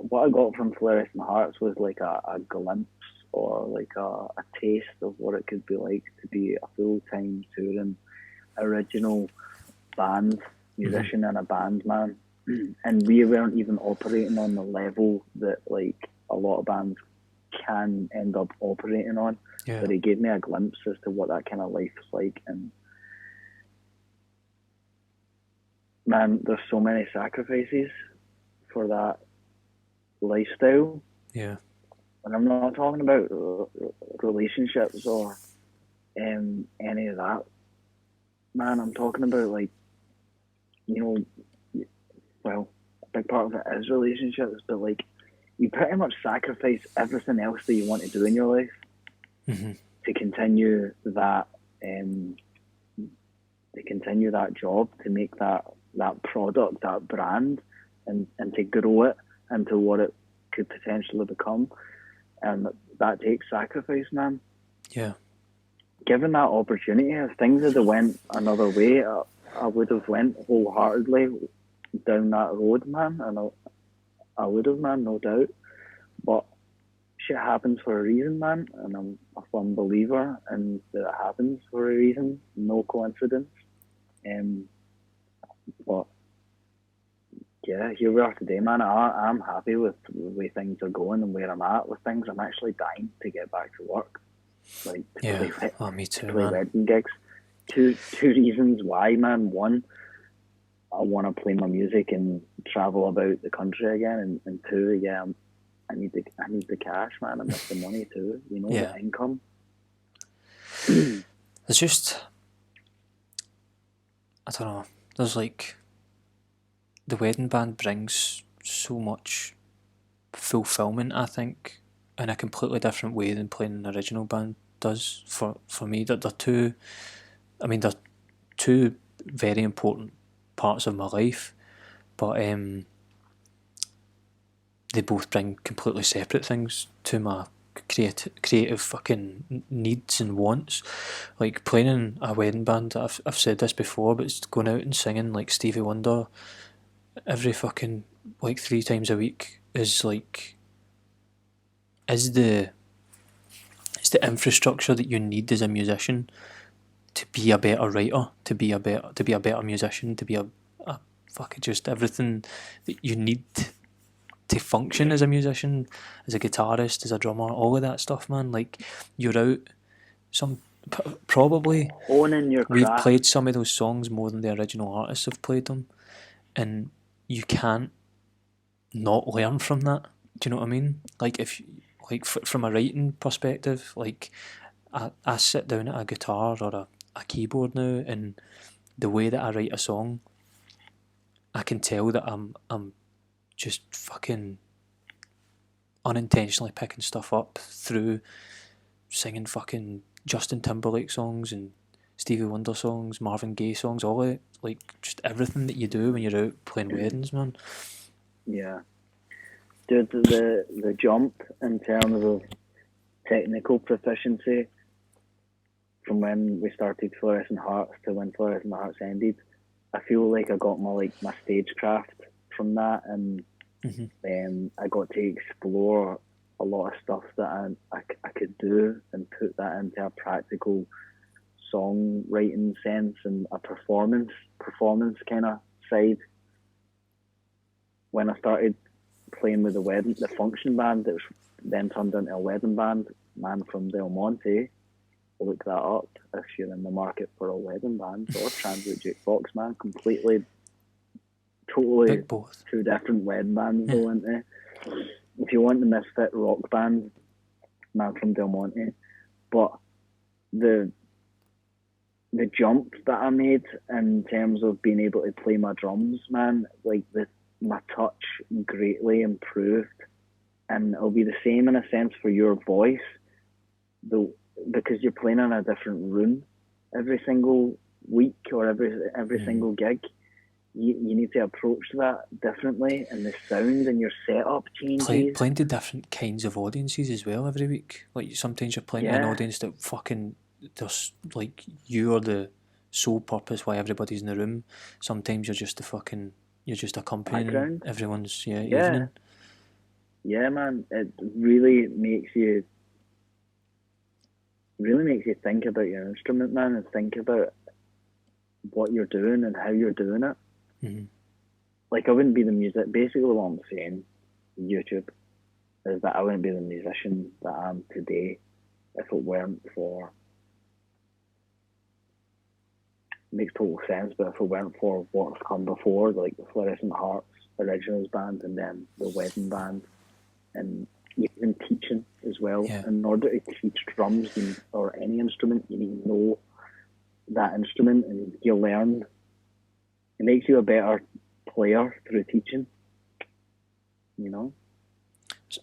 what I got from Fluorescent Hearts was like a glimpse or like a taste of what it could be like to be a full-time touring original band musician and a band, man. And we weren't even operating on the level that like a lot of bands can end up operating on. But it gave me a glimpse as to what that kind of life is like. And man, there's so many sacrifices for that lifestyle. Yeah. And I'm not talking about relationships or any of that. Man, I'm talking about like, you know, well, a big part of it is relationships, but like you pretty much sacrifice everything else that you want to do in your life to continue that job, to make that product, that brand, and to grow it into what it could potentially become. And that takes sacrifice, man. Yeah. Given that opportunity, if things had went another way, I would have went wholeheartedly down that road, man. And I would have, man, no doubt. But shit happens for a reason, man. And I'm a firm believer in that it happens for a reason, no coincidence. But yeah, here we are today, man. I'm happy with the way things are going and where I'm at with things. I'm actually dying to get back to work, like me too, to play man. wedding gigs. Two reasons why, man. One, I want to play my music and travel about the country again, and two, I need the cash, man. I miss the money too, you know, the income. It's just, I don't know. There's like, the wedding band brings so much fulfillment, I think, in a completely different way than playing an original band does for me. They're two very important parts of my life, but they both bring completely separate things to my creative fucking needs and wants. Like playing in a wedding band, I've said this before, but it's going out and singing like Stevie Wonder every fucking like 3 times a week is like is the infrastructure that you need as a musician to be a better writer, to be a better musician, to be a fucking just everything that you need to function as a musician, as a guitarist, as a drummer, all of that stuff, man. Like you're out probably Honing your we've craft. played some of those songs more than the original artists have played them, and you can't not learn from that. Do you know what I mean? Like if like from a writing perspective, like I sit down at a guitar or a keyboard now, and the way that I write a song, I can tell that I'm just fucking unintentionally picking stuff up through singing fucking Justin Timberlake songs and Stevie Wonder songs, Marvin Gaye songs, all of it. Like just everything that you do when you're out playing weddings, man. Yeah. Dude, the jump in terms of technical proficiency from when we started Fluorescent Hearts to when Fluorescent Hearts ended, I feel like I got my stagecraft from that, and I got to explore a lot of stuff that I could do and put that into a practical songwriting sense and a performance kind of side. When I started playing with the function band, it was then turned into a wedding band, Man from Del Monte. Look that up if you're in the market for a wedding band, or Transit Jukebox, man. Totally two different wedding bands go into. If you want the misfit rock band, Man from Del Monte. But the jump that I made in terms of being able to play my drums, man, like my touch greatly improved, and it'll be the same in a sense for your voice, though, because you're playing in a different room every single week or every single gig. You need to approach that differently, and the sound and your setup changes. Playing to different kinds of audiences as well every week. Like sometimes you're playing to an audience that fucking there's like you are the sole purpose why everybody's in the room. Sometimes you're just accompanying background. Everyone's evening. Yeah, man. It really makes you think about your instrument, man, and think about what you're doing and how you're doing it. Mm-hmm. Like I wouldn't be the music. Basically, what I'm saying, YouTube, is that I wouldn't be the musician that I am today if it weren't for. It makes total sense, but if it weren't for what's come before, like the Fluorescent Hearts Originals band, and then the wedding band, and even teaching as well. Yeah. In order to teach drums or any instrument, you need to know that instrument, and you learn. It makes you a better player through teaching, you know?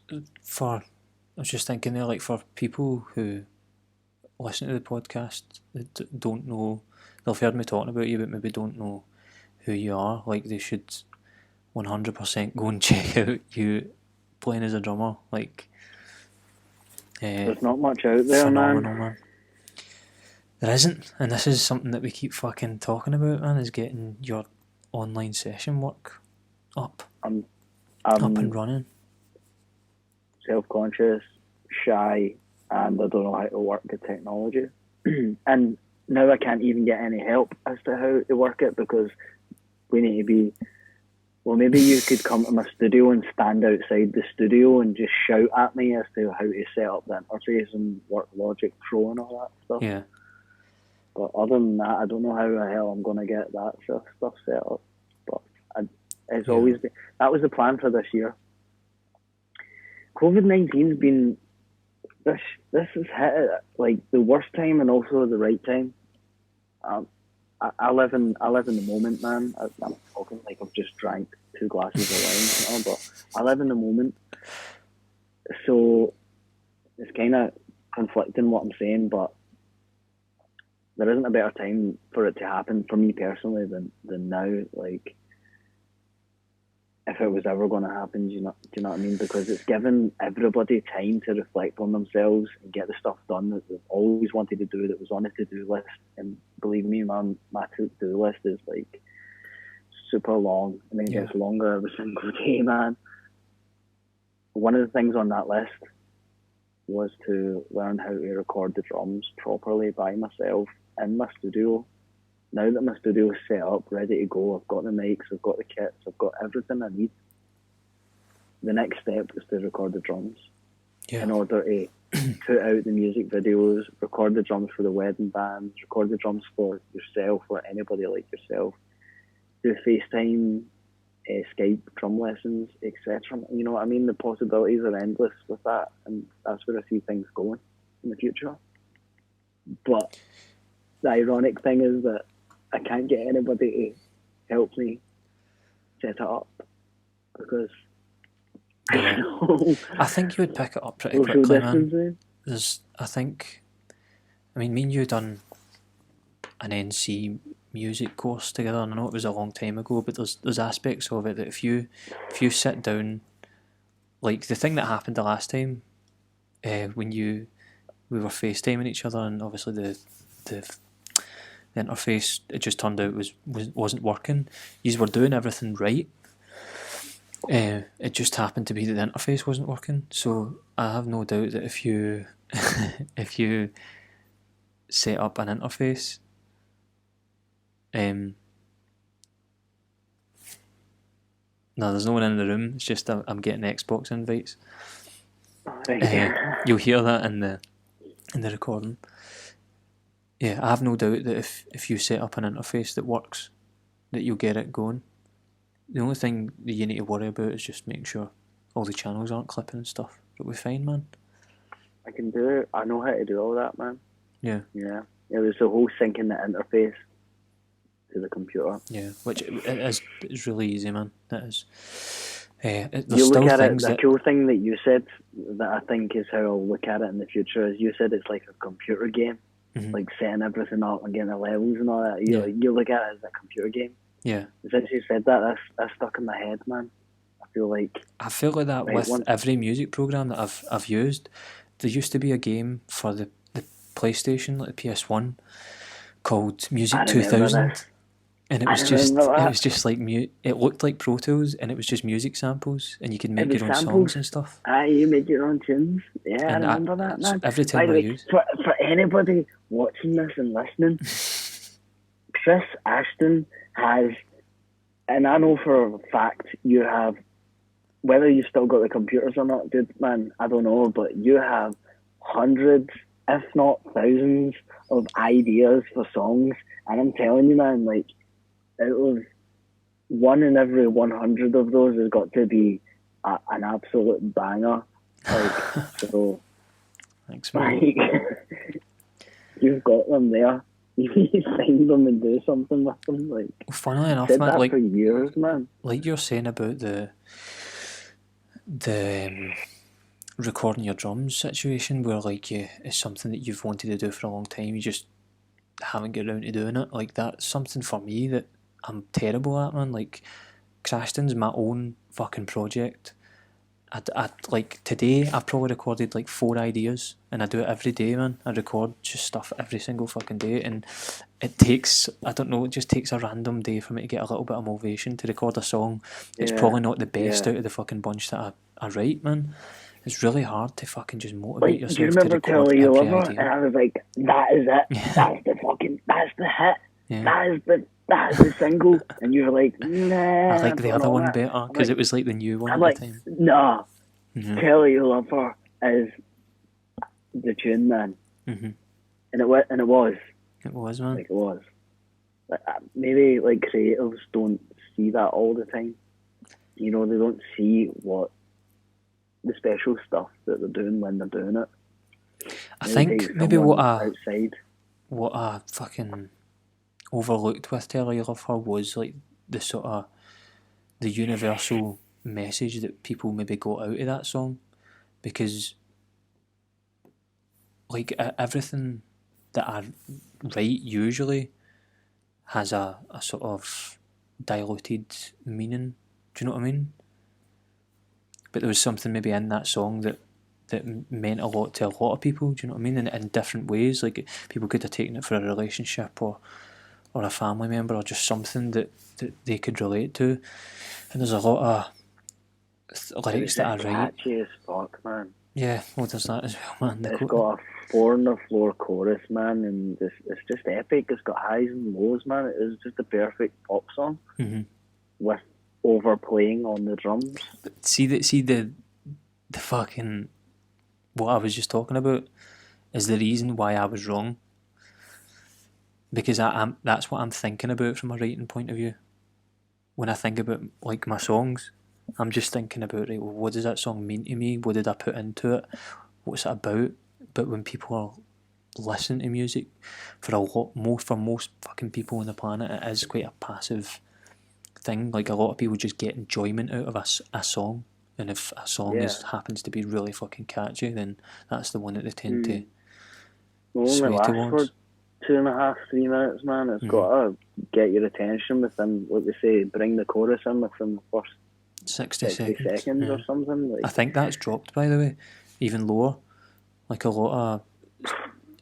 I was just thinking there, like for people who listen to the podcast that don't know, they've heard me talking about you, but maybe don't know who you are. Like they should 100% go and check out you playing as a drummer. Like there's not much out there, phenomenal, man. There isn't, and this is something that we keep fucking talking about, man, is getting your online session work up and running. Self-conscious, shy, and I don't know how to work the technology. And now I can't even get any help as to how to work it, because we need to be... Well, maybe you could come to my studio and stand outside the studio and just shout at me as to how to set up the interface and work Logic Pro and all that stuff. Yeah. But other than that, I don't know how the hell I'm going to get that stuff set up. But it's always been... That was the plan for this year. COVID-19's been... This has hit at like the worst time and also the right time. I live in the moment, man. I'm talking like I've just drank 2 glasses of wine, but I live in the moment. So it's kind of conflicting what I'm saying, but there isn't a better time for it to happen for me personally than now. Like if it was ever going to happen. Do you know what I mean? Because it's given everybody time to reflect on themselves and get the stuff done that they've always wanted to do, that was on a to-do list. And believe me, man, my to-do list is like super long, and it gets longer every single day, man. One of the things on that list was to learn how to record the drums properly by myself in my studio. Now that my studio is set up, ready to go, I've got the mics, I've got the kits, I've got everything I need. The next step is to record the drums in order to put out the music videos, record the drums for the wedding bands, record the drums for yourself or anybody like yourself, do FaceTime, Skype drum lessons, etc. You know what I mean? The possibilities are endless with that, and that's where I see things going in the future. But the ironic thing is that I can't get anybody to help me set it up because I think you would pick it up pretty quickly, man. Me and you done an NC music course together, and I know it was a long time ago, but there's aspects of it that if you sit down, like the thing that happened the last time, when we were FaceTiming each other, and obviously the interface, it just turned out wasn't working. You were doing everything right. It just happened to be that the interface wasn't working. So I have no doubt that if you if you set up an interface, no, there's no one in the room. It's just I'm getting Xbox invites. You'll hear that in the recording. Yeah, I have no doubt that if you set up an interface that works, that you'll get it going. The only thing that you need to worry about is just making sure all the channels aren't clipping and stuff. But we're fine, man. I can do it. I know how to do all that, man. Yeah. Yeah. There's the whole syncing the interface to the computer. Yeah, which it's really easy, man. It is. You look at it, the cool thing that you said that I think is how I'll look at it in the future is you said it's like a computer game, like setting everything up and getting the levels and all that. You look at it as a computer game. Yeah. Since you said that, that's stuck in my head, man. I feel like that with every music program that I've used. There used to be a game for the PlayStation, like the PS1, called Music 2000. And it was just like it looked like Pro Tools, and it was just music samples, and you could make your own songs and stuff. You make your own tunes. Yeah, I remember that, man. Every time I use for anybody watching this and listening, Chris Ashton has, and I know for a fact you have, whether you've still got the computers or not, dude, man, I don't know, but you have hundreds, if not thousands, of ideas for songs, and I'm telling you, man, like, out of 1 in every 100 of those has got to be an absolute banger. Like, so, thanks, man. Like, you've got them there. You need to find them and do something with them. Like, funnily enough, man, that like for years, man. Like you're saying about the recording your drums situation, where like it's something that you've wanted to do for a long time, you just haven't got around to doing it. Like, that's something for me that I'm terrible at, man. Like, CRASHTON's my own fucking project. I like today I've probably recorded like 4 ideas, and I do it every day, man. I record just stuff every single fucking day, and it takes, I don't know, it just takes a random day for me to get a little bit of motivation to record a song. It's probably not the best out of the fucking bunch that I write, man. It's really hard to fucking just motivate yourself. Do you remember telling you love her? And I was like, that is it. That's the hit. Yeah. That is the single. And you were like, nah. I like the other one better, because it was like the new one at the time. Nah. Tell You Love Her is the tune, man. And it was. It was, man. Like, it was. Like, maybe like creatives don't see that all the time. You know, they don't see what the special stuff that they're doing when they're doing it. I think maybe what I fucking overlooked with Tell You Love Her was like the sort of the universal message that people maybe got out of that song, because like everything that I write usually has a sort of diluted meaning Do you know what I mean? But there was something maybe in that song that meant a lot to a lot of people. Do you know what I mean? In different ways. Like people could have taken it for a relationship or a family member or just something that they could relate to. And there's a lot of lyrics that I write. Catchy as fuck, man. Yeah, well, there's that as well, man. It's got a 4-on-the-floor chorus, man, and it's just epic. It's got highs and lows, man. It is just a perfect pop song with overplaying on the drums. See the fucking what I was just talking about is the reason why I was wrong. Because that's what I'm thinking about from a writing point of view. When I think about like my songs, I'm just thinking about, right, well, what does that song mean to me? What did I put into it? What's it about? But when people are listening to music, for most fucking people on the planet, it is quite a passive thing. Like a lot of people just get enjoyment out of a song, and if a song happens to be really fucking catchy, then that's the one that they tend to sway towards. 2.5, 3 minutes, man. It's got to get your attention within, like they say, bring the chorus in within the first 60 seconds or something. Like, I think that's dropped, by the way, even lower. Like a lot of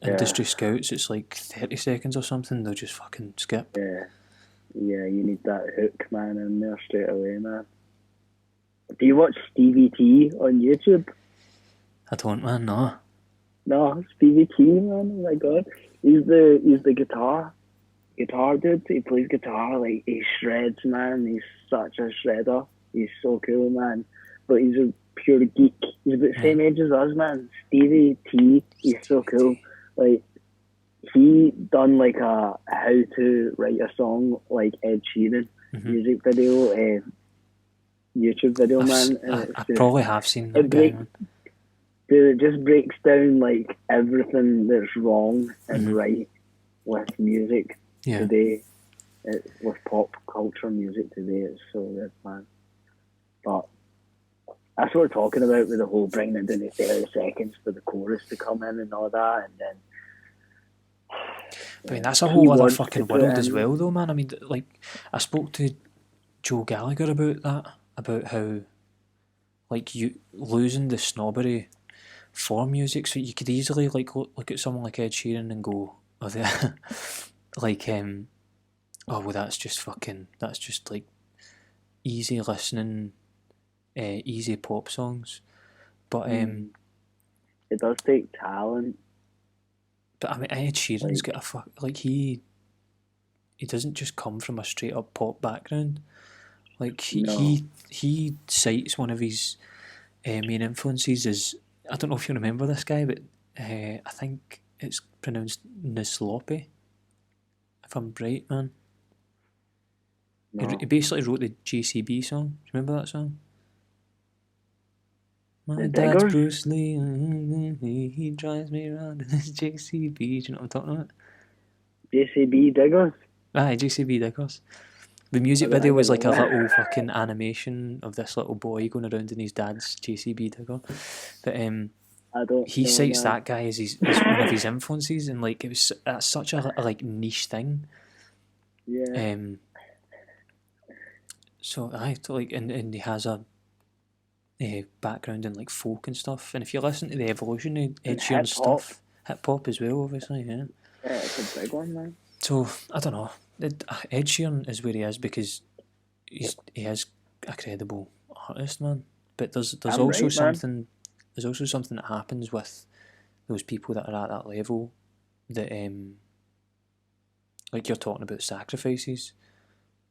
industry scouts, it's like 30 seconds or something. They'll just fucking skip. Yeah, you need that hook, man, in there straight away, man. Do you watch Stevie T on YouTube? I don't, man. No. No, Stevie T, man. Oh my god. He's the guitar dude. He plays guitar, like, he shreds, man. He's such a shredder. He's so cool, man. But he's a pure geek. He's about the same age as us, man. Stevie T, he's so cool. Like, he done like a how to write a song like Ed Sheeran music video, YouTube video, man. And I probably have seen that guy, man. Dude, it just breaks down like everything that's wrong and right with music today. With pop culture music today, it's so good, man. But that's what we're talking about with the whole bringing it down to 30 seconds for the chorus to come in and all that, and then. I mean, that's a whole other fucking world as well, though, man. I mean, like, I spoke to Joe Gallagher about that, about how, like, you losing the snobbery for music, so you could easily like look at someone like Ed Sheeran and go, oh, like, oh well, that's just like easy listening, easy pop songs, but it does take talent. But I mean, Ed Sheeran's got he doesn't just come from a straight up pop background. Like he cites one of his main influences as, I don't know if you remember this guy, but I think it's pronounced Nisloppy, if I'm right, man. No. He basically wrote the JCB song. Do you remember that song? My dad's Bruce Lee, he drives me around in his JCB. Do you know what I'm talking about? JCB Diggers? Aye, JCB Diggers. The music video was like a little fucking animation of this little boy going around in his dad's JCB Digger. But he cites that guy as one of his influences, and like that's such a like niche thing. Yeah. So and he has a background in like folk and stuff. And if you listen to the evolution of Ed Sheeran stuff, hip hop as well, obviously, yeah. Yeah, it's a big one, man. So I don't know. Ed Sheeran is where he is because he is a credible artist, man. But there's also something that happens with those people that are at that level that like you're talking about sacrifices.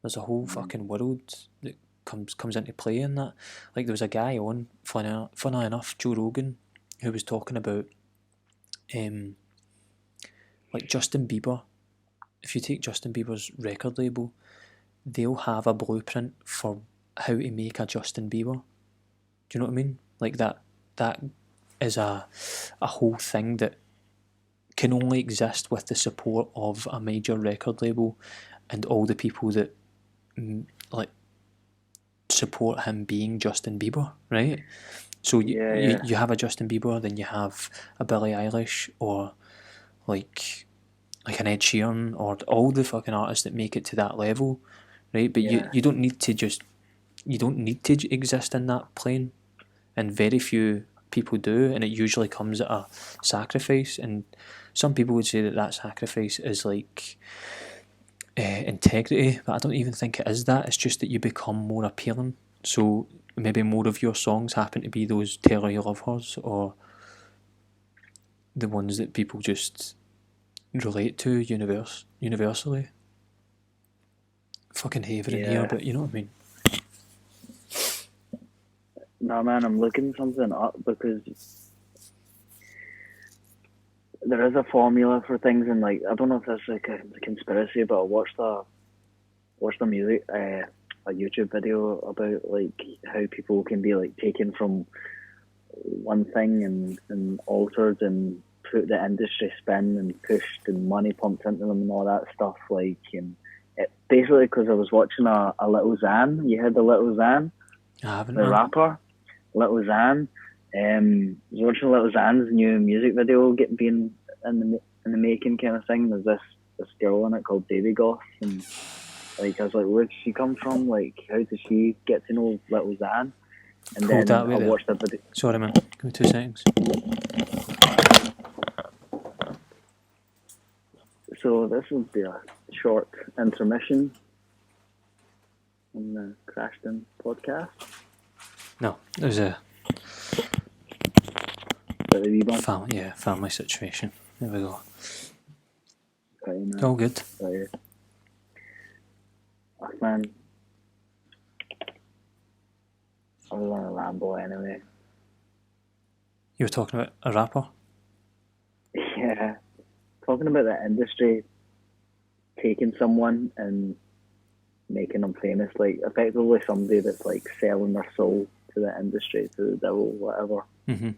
There's a whole fucking world that comes into play in that. Like there was a guy on, funny enough, Joe Rogan, who was talking about like Justin Bieber. If you take Justin Bieber's record label, they'll have a blueprint for how to make a Justin Bieber. Do you know what I mean? Like that is a whole thing that can only exist with the support of a major record label and all the people that like support him being Justin Bieber, right? So you have a Justin Bieber, then you have a Billie Eilish, or like an Ed Sheeran, or all the fucking artists that make it to that level, right? But you don't need to just you don't need to exist in that plane, and very few people do, and it usually comes at a sacrifice. And some people would say that that sacrifice is like integrity, but I don't even think it is that. It's just that you become more appealing. So maybe more of your songs happen to be those "Tell Her You Love Hers" or the ones that people just relate to universally. Fucking haver in here, but you know what I mean. No, man, I'm looking something up because there is a formula for things, and like I don't know if that's like a conspiracy, but I watched a music a YouTube video about like how people can be like taken from one thing and altered and put the industry spin and pushed and money pumped into them and all that stuff. Like, and it basically because I was watching a Little Xan. You heard the Little Xan, the rapper, Little Xan. I was watching Little Xan's new music video being in the making kind of thing. There's this girl in it called Baby Goth, and like I was like, where did she come from? Like, how did she get to know Little Xan? And Hold then that I watched the video. Sorry, man. Give me 2 seconds. So this will be a short intermission on the CRASHTON podcast. No, it was a family situation. There we go. Okay, all good. Man, I was on a Lambo anyway. You were talking about a rapper? Yeah. Talking about the industry taking someone and making them famous, like effectively somebody that's like selling their soul to the industry, to the devil, whatever. Mm-hmm.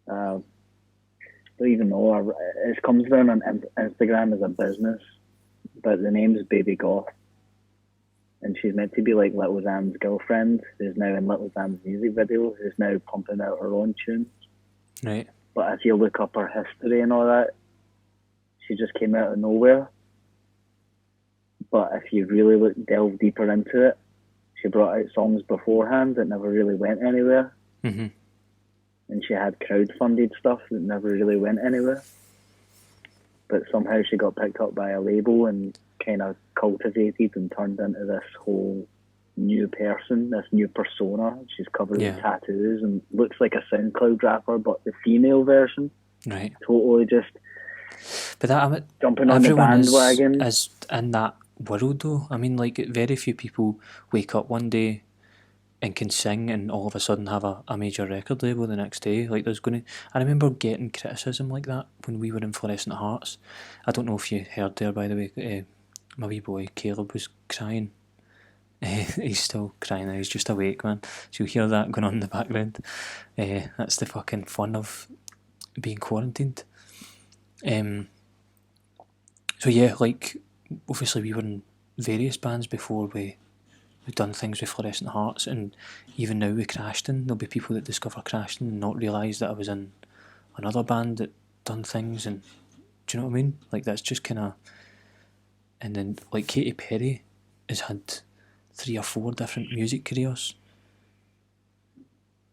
Don't even know. It comes down on Instagram as a business, but the name is Baby Goth, and she's meant to be like Little Xan's girlfriend, who's now in Little Xan's music video, who's now pumping out her own tunes. Right. But if you look up her history and all that, she just came out of nowhere. But if you really delve deeper into it, she brought out songs beforehand that never really went anywhere. Mm-hmm. And she had crowd-funded stuff that never really went anywhere. But somehow she got picked up by a label and kind of cultivated and turned into this whole new person, this new persona. She's covered with tattoos and looks like a SoundCloud rapper, but the female version. Right. Totally just but that, jumping on the bandwagon. Is in that world though. I mean, like, very few people wake up one day and can sing and all of a sudden have a major record label the next day. Like, I remember getting criticism like that when we were in Fluorescent Hearts. I don't know if you heard there, by the way, my wee boy Caleb was crying. He's still crying now, he's just awake, man. So you'll hear that going on in the background. That's the fucking fun of being quarantined. So yeah, like, obviously we were in various bands before we've done things with Fluorescent Hearts, and even now with CRASHTON, there'll be people that discover CRASHTON and not realise that I was in another band that done things, and do you know what I mean? Like, that's just kind of... And then, like, Katy Perry has had 3 or 4 different music careers.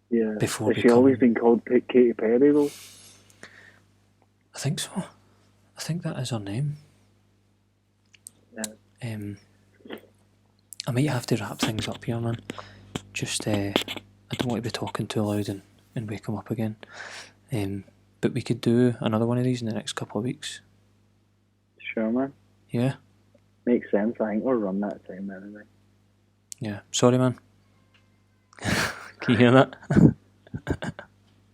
Yeah. Has she always been called Katy Perry though? I think so. I think that is her name. Yeah. I might have to wrap things up here, man. Just, I don't want to be talking too loud and wake him up again. But we could do another one of these in the next couple of weeks. Sure, man. Yeah? Makes sense. I think we'll run that time anyway. Yeah. Sorry, man. Can you hear that?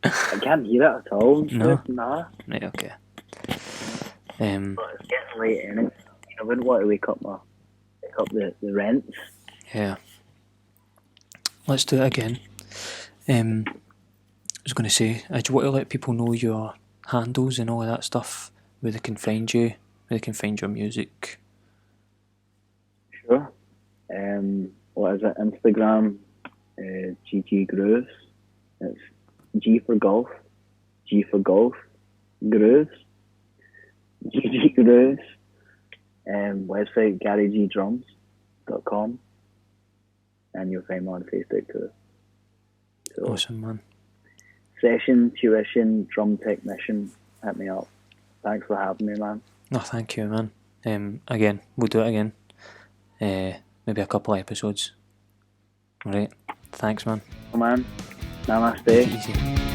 I can't hear it at all. No? Nah. Right, okay. But it's getting late, innit? I wouldn't want to wake up the rents. Yeah. Let's do it again. I was going to say, do you want to let people know your handles and all of that stuff, where they can find you, where they can find your music? Sure. What is it? Instagram, GG Grooves. It's G for golf, Grooves, GG Grooves. Website GaryGDrums.com. and you'll find me on Facebook too. So, Awesome, man. session, tuition, drum technician, hit me up. Thanks for having me, man. No, thank you, man. Again, we'll do it again. Maybe a couple of episodes. Alright. Thanks, man. Oh, man. Namaste. Take it easy.